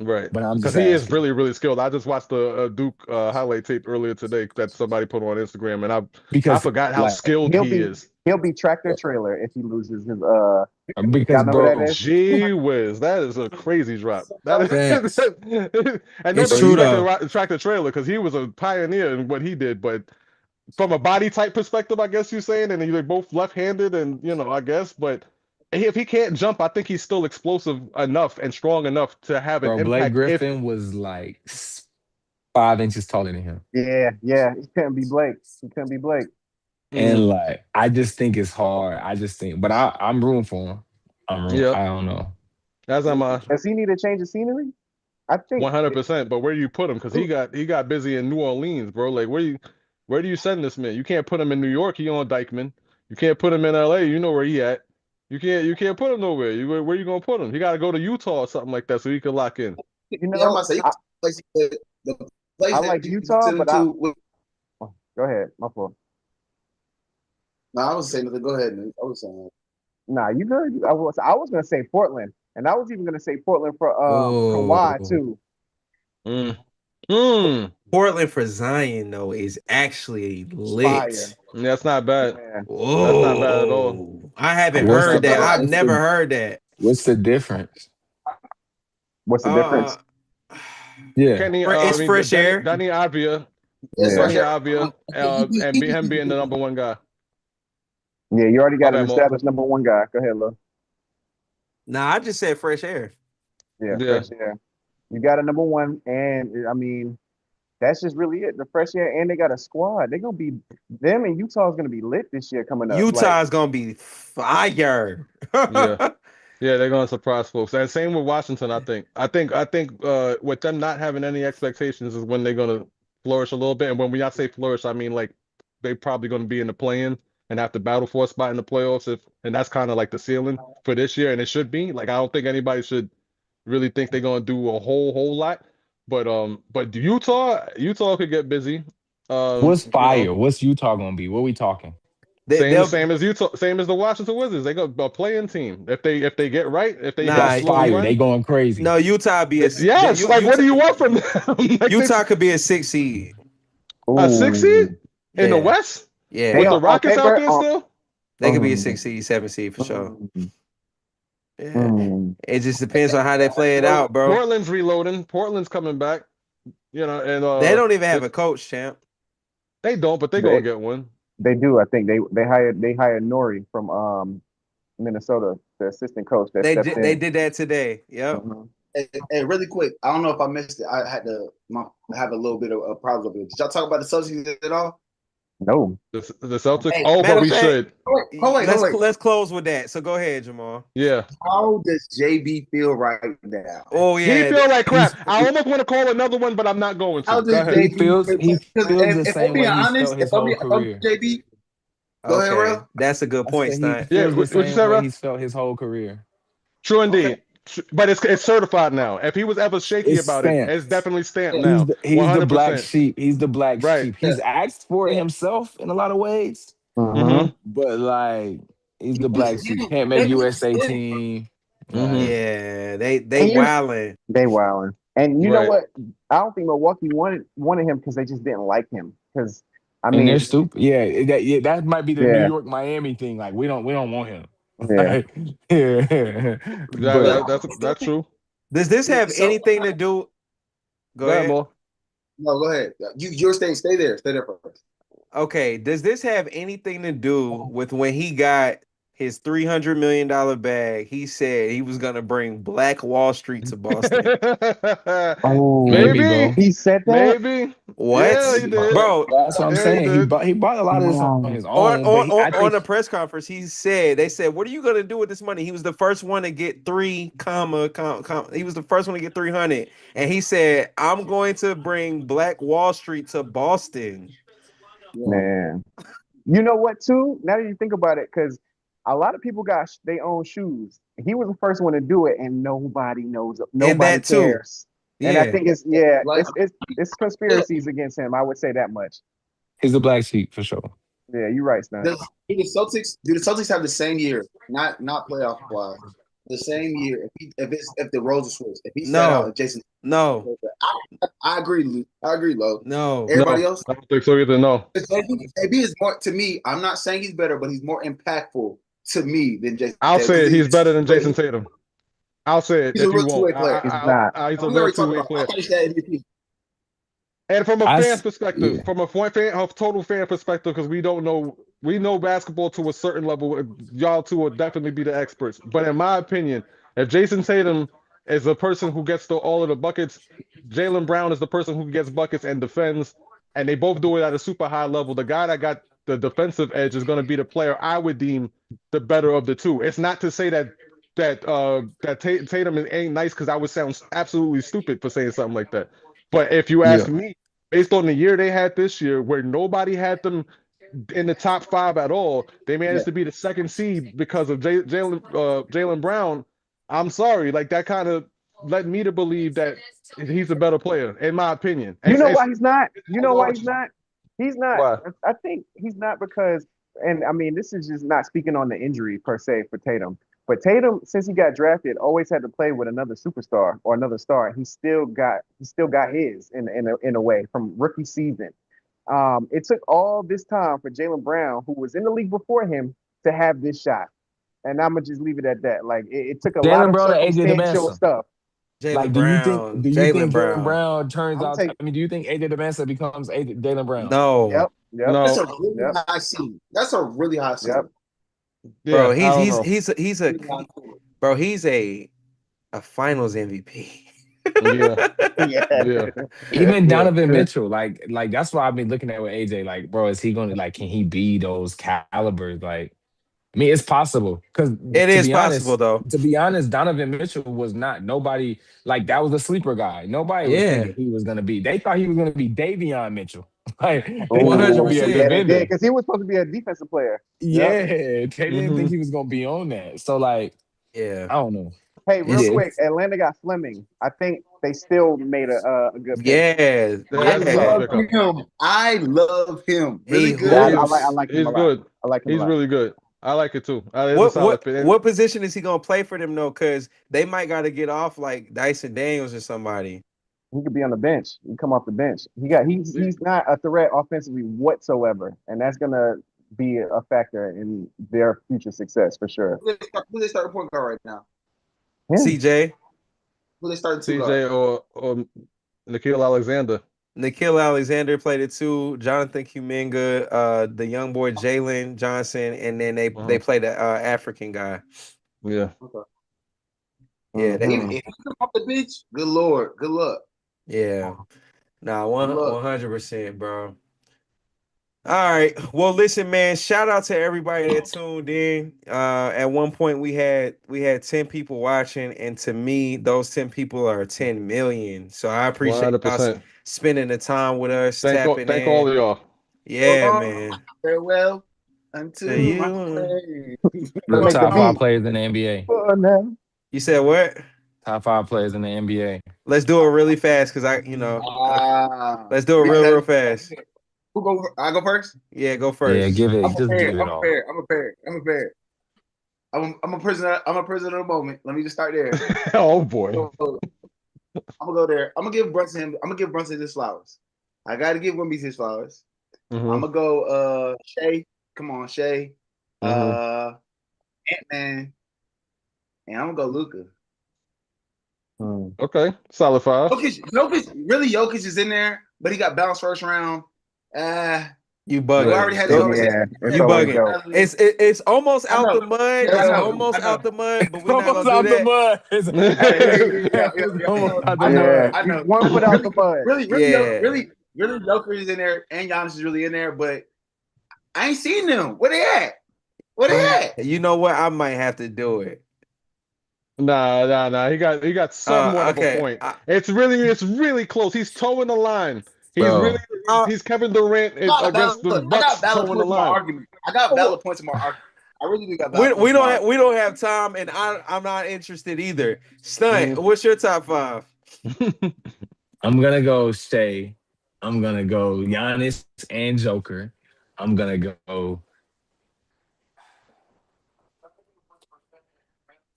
Right. But I'm Because just he is asking really, really skilled. I just watched the Duke highlight tape earlier today that somebody put on Instagram, and I because forgot how like skilled he is. He'll be tractor trailer if he loses his because y'all know who that bro, is? Gee whiz, that is a crazy drop. That facts. is, and no It's true though. disrespect to Tractor Trailer because he was a pioneer in what he did, but from a body type perspective, I guess you're saying, and they're both left-handed, and I guess, but if he can't jump, I think he's still explosive enough and strong enough to have an Bro, Blake impact. If Griffin was like 5 inches taller than him. Yeah. He couldn't be Blake. And like, I just think it's hard. I just think, but I'm rooting for him. Yep. I don't know. As am I. Does he need to change the scenery? I think 100%. But where do you put him? Because he got busy in New Orleans, bro. Like where do you send this man? You can't put him in New York. He on Dykeman. You can't put him in LA. You know where he at. You can't put him nowhere. Where you gonna put him? He got to go to Utah or something like that so he can lock in. you Yeah, I'm know. about to say the place I that like you Utah, send him but to. go ahead, my fault. No, I was saying nothing. Go ahead, man. I was saying. Nah, you good. I was gonna say Portland, and I was even gonna say Portland for Kawhi too. Portland for Zion though is actually lit. Fire. That's not bad. Yeah. Whoa. That's not bad at all. I haven't What's heard the- that. I've what's never the- heard that. What's the difference? What's the difference? Yeah. Kenny, It's fresh air. Danny Avia, It's Yeah. fresh air. and him being the number one guy. Yeah, you already got My an bad, Mo. established number one guy. Go ahead, Lo. Nah, I just said fresh air. Yeah, Yeah. fresh air. You got a number one, and I mean, that's just really it. The fresh air, and they got a squad. They're gonna be them, and Utah's gonna be lit this year coming up. Utah's gonna be fire. Yeah. Yeah, they're gonna surprise folks. And same with Washington, I think. I think with them not having any expectations is when they're gonna flourish a little bit. And when I say flourish, I mean like they probably gonna be in the play-in and have to battle for a spot in the playoffs and that's kind of like the ceiling for this year, and it should be. Like I don't think anybody should really think they're gonna do a whole lot. But Utah could get busy. What's fire? What's Utah gonna be? What we talking? Same as Utah, same as the Washington Wizards. They got a playing team. If they get right, if they That's fire. run, they going crazy. No, Utah be a yes. Like, what do you want from them? Like, Utah could be a 6 seed. a 6 seed in the West. Yeah, with the Rockets out there still. They could be a 6 seed, 7 seed for sure. Yeah. Mm. It just depends on how they play it out, bro. Portland's reloading. Portland's coming back. And they don't even have a coach, champ. They don't, but they're gonna get one. They do. I think they hired Nori from Minnesota, the assistant coach. They did that today. Yep. Mm-hmm. Hey, really quick. I don't know if I missed it. I had to have a little bit of a problem with it. Did y'all talk about the Celtics at all? No. The Celtics. Hey, but we should. Wait. Let's close with that. So go ahead, Jamal. Yeah. How does JB feel right now? Oh yeah. He feel like crap. I almost want to call another one, but I'm not going to. How does JB feels the same way honest, he felt his whole career. JB, go ahead, Ro. That's a good point, Stein. Yeah, what you said, Ro? He's felt his whole career. True indeed. But it's certified now. If he was ever shaky about it, it's definitely stamped now. He's the black sheep. He's the black sheep. He's asked for it himself in a lot of ways. Mm-hmm. But like he's the black sheep. Can't make USA team. Mm-hmm. Yeah, they wildin'. They wildin'. And you know what? I don't think Milwaukee wanted him because they just didn't like him. Because I mean, and they're stupid. Yeah, that might be the New York Miami thing. Like we don't want him. Yeah. That's true. Does this have anything to do? Go ahead. No, go ahead. You're stay there. Stay there first. Okay. Does this have anything to do with when he got his $300 million bag? He said he was gonna bring Black Wall Street to Boston. Maybe he said that. Maybe what? Yeah, he did. Bro, that's what I'm saying. He bought a lot of this on his own. On the press conference, they said, "What are you gonna do with this money?" He was the first one to get he was the first one to get 300, and he said, "I'm going to bring Black Wall Street to Boston." Man, you know what? Too now that you think about it, because a lot of people got their own shoes. He was the first one to do it, and nobody knows. Nobody cares. And I think it's conspiracies against him. I would say that much. He's a black sheep for sure. Yeah, you're right, Stan. Do the Celtics have the same year? Not playoff wise. the same year, if the roles are switched, if he sat No. out and Jason, No, I agree, Lou. I agree, Lo. no. Everybody No, else, I don't think so either. No. JB is more to me. I'm not saying he's better, but he's more impactful to me than Jason. I'll Tatum, say it. 'cause He's better than Jason Tatum. I'll say it He's a if you real two-way won't. player. He's not. He's a We real already talked two-way about. I player. thought he said MVP. And from a I fan s- perspective, yeah. from a total fan perspective, because we know basketball to a certain level. Y'all two will definitely be the experts. But in my opinion, if Jason Tatum is the person who gets all of the buckets, Jaylen Brown is the person who gets buckets and defends, and they both do it at a super high level. The guy that got the defensive edge is going to be the player I would deem the better of the two. It's not to say that Tatum ain't nice, because I would sound absolutely stupid for saying something like that. But if you ask me, based on the year they had this year, where nobody had them in the top 5 at all, they managed to be the second seed because of Jaylen Brown. I'm sorry, like that kind of led me to believe that he's a better player, in my opinion. You know why he's not? You know why he's Why? not? He's not. I think he's not because, and I mean, this is just not speaking on the injury per se for Tatum. But Tatum, since he got drafted, always had to play with another superstar or another star. He still got his in a way from rookie season. It took all this time for Jaylen Brown, who was in the league before him, to have this shot. And I'm gonna just leave it at that. Like it took a lot Jaylen of Brown and AJ circumstantial DeMansa. stuff. Like, Jaylen do you think Brown. Jaylen Brown. Brown turns I'm out? take. I mean, do you think AJ DeMansa becomes Jaylen Brown? No, Yep. That's No, a really high ceiling. That's a really high ceiling. bro. yeah, I don't know. He's a Finals MVP. Yeah, Yeah. yeah. Even Yeah. Donovan Mitchell, like that's why I've been looking at with AJ. Like, bro, is he going to can he be those calibers? Like, I mean, it's possible because It is possible though. to be honest, Donovan Mitchell was not nobody like that was a sleeper guy. Nobody was thinking he was gonna be. They thought he was gonna be Davion Mitchell. Like they thought he was gonna be a 100%. Yeah, they defender. did because he was supposed to be a defensive player. Yeah, they didn't Mhm. think he was gonna be on that. So like, Yeah. I don't know. Hey, real Yeah. quick, Atlanta got Fleming. I think they still made a good pick. Yeah. That's a solid pickup. I love him. Really He good. Yeah, I hoops. like him He's a lot. good. I like him a He's lot. really good. I like it too. It's a solid fit. What position is he gonna play for them though? Because they might got to get off like Dyson Daniels or somebody. He could be on the bench. He come off the bench. He's not a threat offensively whatsoever, and that's gonna be a factor in their future success for sure. Who they starting point guard right now? Yeah. CJ, Who they starting two guard? CJ or Nikhil Alexander. Nikhil Alexander played it too. Jonathan Kuminga, the young boy Jalen Johnson, and then they played the African guy. Yeah. Okay. Yeah, If he come off the bench, good lord, good luck. Yeah. Nah, 100%, bro. All right. Well, listen, man. Shout out to everybody that tuned in. At one point we had 10 people watching, and to me, those 10 people are 10 million. So I appreciate y'all 100%. spending the time with us. Thank in. all of y'all. Yeah, man. Farewell until To you. The Make top the 5 beat. players in the NBA. Oh, no. You said what? Top 5 players in the NBA. Let's do it really fast because let's do it real fast. Who go? I go first. Yeah, go first. Yeah, give it. I'm Just prepared. give it I'm all. prepared. I'm prepared. I'm a prisoner. I'm a prisoner of the moment. Let me just start there. Oh boy. I'm gonna go there. I'm gonna give Brunson his flowers. I gotta give Wimby his flowers. Mhm. I'm gonna go Shea. Come on, Shea. Mhm. Ant-Man. And I'm gonna go Luka. Okay, solid 5. Jokic is in there, but he got bounced first round. You bugging. We already had Go- the Yeah, it's You always bugging. dope. It's almost I out know. the mud. Yeah, I It's know. almost I know. out the mud, but we're not Almost gonna out do the that. mud. It's almost out the I know. mud. I know. He's 1 foot out the mud. Really, Yeah. really, Joker is in there, and Giannis is really in there, but I ain't seen them. Where they at? You know what? I might have to do it. Nah. He got somewhat of okay. a point. It's really close. He's towing the line. Bro. He's Kevin Durant against the Bucks towing the line. I got valid points in my argument. I really do got valid We points. we don't have time, and I'm not interested either. Stunt, what's your top 5? I'm gonna go Shea. I'm gonna go Giannis and Joker. I'm gonna go.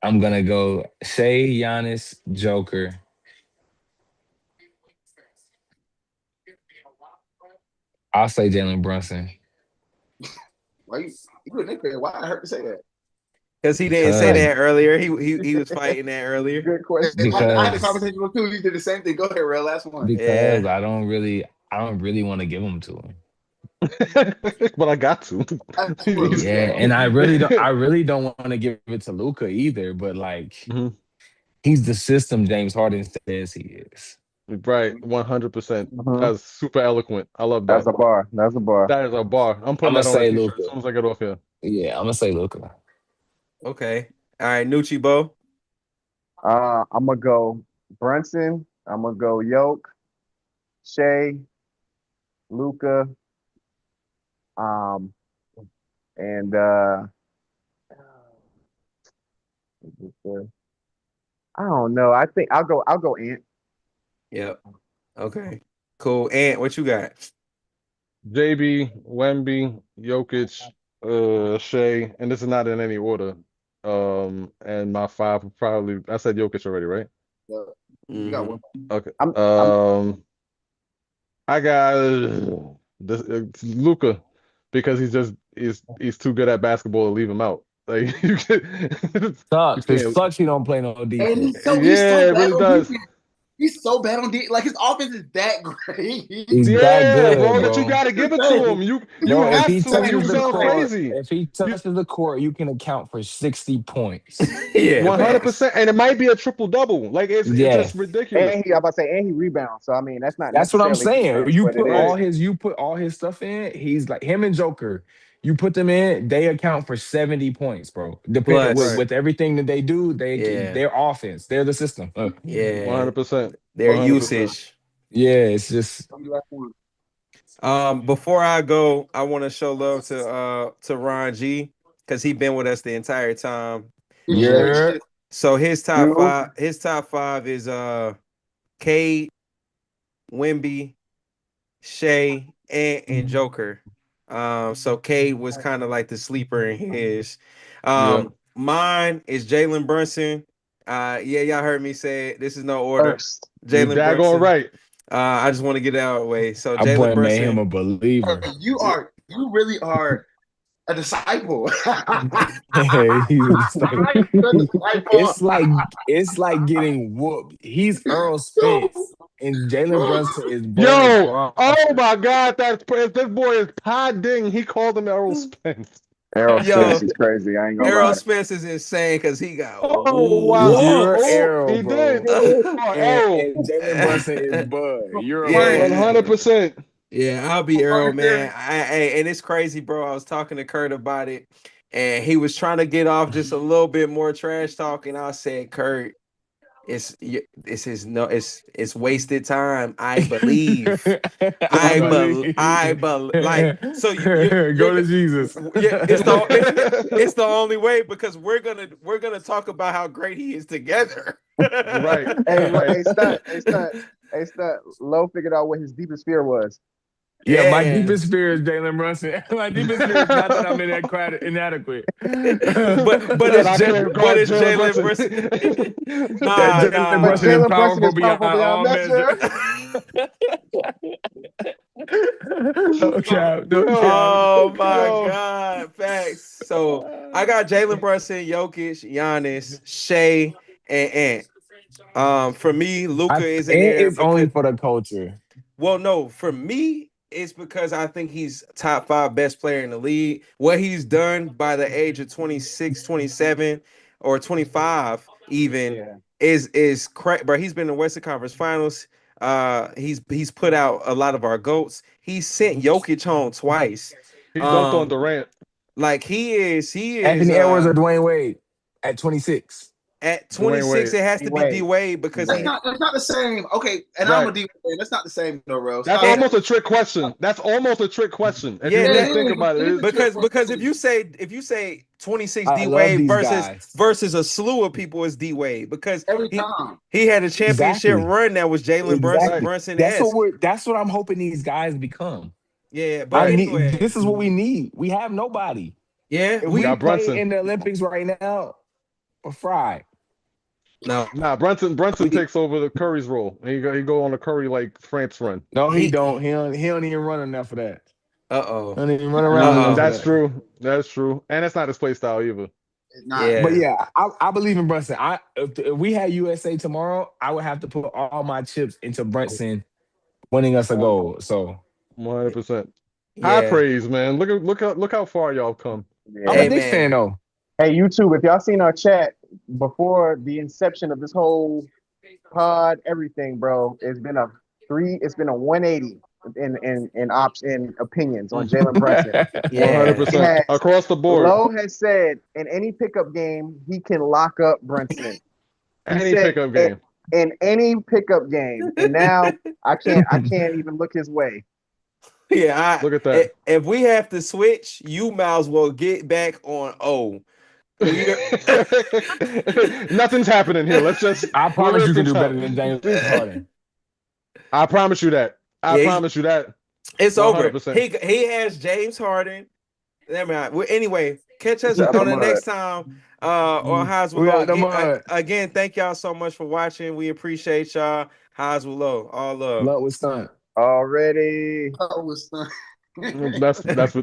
I'm gonna go Shea, Giannis, Joker. I'll say Jalen Brunson. Why you a Knicks fan? Why I heard to say that? Because he didn't say that earlier. He was fighting that earlier. Good question. I had a conversation with you. You did the same thing. Go ahead, real last one. Because I don't really want to give them to him. But I got to. Yeah, and I really don't want to give it to Luka either. But like, he's the system James Harden says he is. Right, 100%. That's super eloquent. I love that. That's a bar. That's a bar. That is a bar. I'm putting that on a t-shirt as soon as I get off here. Yeah, I'm gonna say Luka. Okay. All right, Nucci Bo. I'm gonna go Brunson. I'm gonna go Yoke, Shea, Luka, and I don't know. I think I'll go Ant. Yep. Okay. Cool. Ant, what you got? JB, Wemby, Jokic, Shea, and this is not in any order. And my 5 would probably, I said Jokic already, right? You got one. Okay. I got Luka because he's too good at basketball to leave him out. Like It sucks he don't play no defense. And he's so it really does. Defense. He's so bad on defense. Like his offense is that great. He's that good, bro. But you gotta give it to him. You have to. You sound crazy. If he touches the court, you can account for 60 points. Yeah, 100%. And it might be a triple double. Like it's just ridiculous. And I'm about to say, and he rebounds. So I mean, that's what I'm saying. Defense, you put all his stuff in. He's like him and Joker. You put them in, they account for 70 points, bro. Depending with everything that they do, their offense, they're the system. Yeah, 100%. Their usage. Yeah, it's just. Before I go, I want to show love to Ron G because he's been with us the entire time. Yeah. So his top five is Cade, Wemby, Shea, and Joker. So Cade was kind of like the sleeper in his. Mine is Jalen Brunson. Y'all heard me say it. This is no order. Jalen Brunson. Right. I just want to get it out of the way. So Jalen Brunson made him a believer. You really are a disciple. It's like getting whooped. He's Earl Spence. And Jalen Brunson is oh my God, this boy is podding. He called him Earl Spence. Errol Spence is crazy. I ain't gonna Errol lie. Spence is insane because he got wow. Errol, he bro. did. And Jalen Brunson is Bud. You're 100%. Yeah, I'll be Errol, man. And it's crazy, bro. I was talking to Kurt about it, and he was trying to get off just a little bit more trash talk, and I said, Kurt, it's wasted time. I believe. I believe. Like, so you go to Jesus. Yeah, it's the only way because we're gonna talk about how great he is together. Right. Hey, Stud. Low figured out what his deepest fear was. Yeah, my deepest fear is Jalen Brunson. My deepest fear is not that I'm inadequate. but it's Jalen Brunson. Jalen Brunson is powerful beyond all measure. Oh my God, facts. So I got Jalen Brunson, Jokic, Giannis, Shea, and Ant. For me, Luka is in there. It's only for the culture. Well, no, for me, it's because I think he's top 5 best player in the league. What he's done by the age of 26, 27, or 25 even is correct, bro. He's been in the Western Conference Finals. He's put out a lot of our GOATs. He sent Jokic home twice. He dunked on Durant. Like he is Anthony Edwards or Dwayne Wade at 26. At 26, it has to be D Wade because that's not the same. Okay, and I'm a D Wade. That's not the same, though, Rose. That's almost a trick question. If you think about it, because if you say 26 D Wade versus a slew of people is D Wade because every time he had a championship run that was Jalen Brunson. That's what I'm hoping these guys become. Yeah, but this is what we need. We have nobody. Yeah, we got Brunson in the Olympics right now. or fried? No, Nah, Brunson takes over the Curry's role. He go on a Curry like France run. No, he He- don't. He don't even run enough for that. He uh-oh. don't even run around enough for That's that. true. That's true. And that's not his play style either. It's not. Yeah. But yeah, I believe in Brunson. If we had USA tomorrow, I would have to put all my chips into Brunson winning us a goal. So 100%. High Yeah. praise, man. Look how far y'all come. Yeah. I'm Hey, a Knicks man. fan though. Hey, YouTube, if y'all seen our chat before the inception of this whole pod, everything, bro, it's been a 180 in opinions on Jalen Brunson. Yeah. 100% across the board. Lowe has said in any pickup game he can lock up Brunson. Any pickup game. In any pickup game, and now I can't even look his way. Yeah, Look at that. If we have to switch, you might as well get back on O. Nothing's happening here. Let's just. I promise you can do better realistic than talk. James Harden. I promise you that. I Yeah, promise you that. It's over. 100%. He has James Harden. Never mind. Well, anyway, catch us Out the on the mud. next time on Highs with We Low. out the mud. Again, thank y'all so much for watching. We appreciate y'all. Highs with Low. All love. Luck with stunt. Already. Oh, it's not. That's what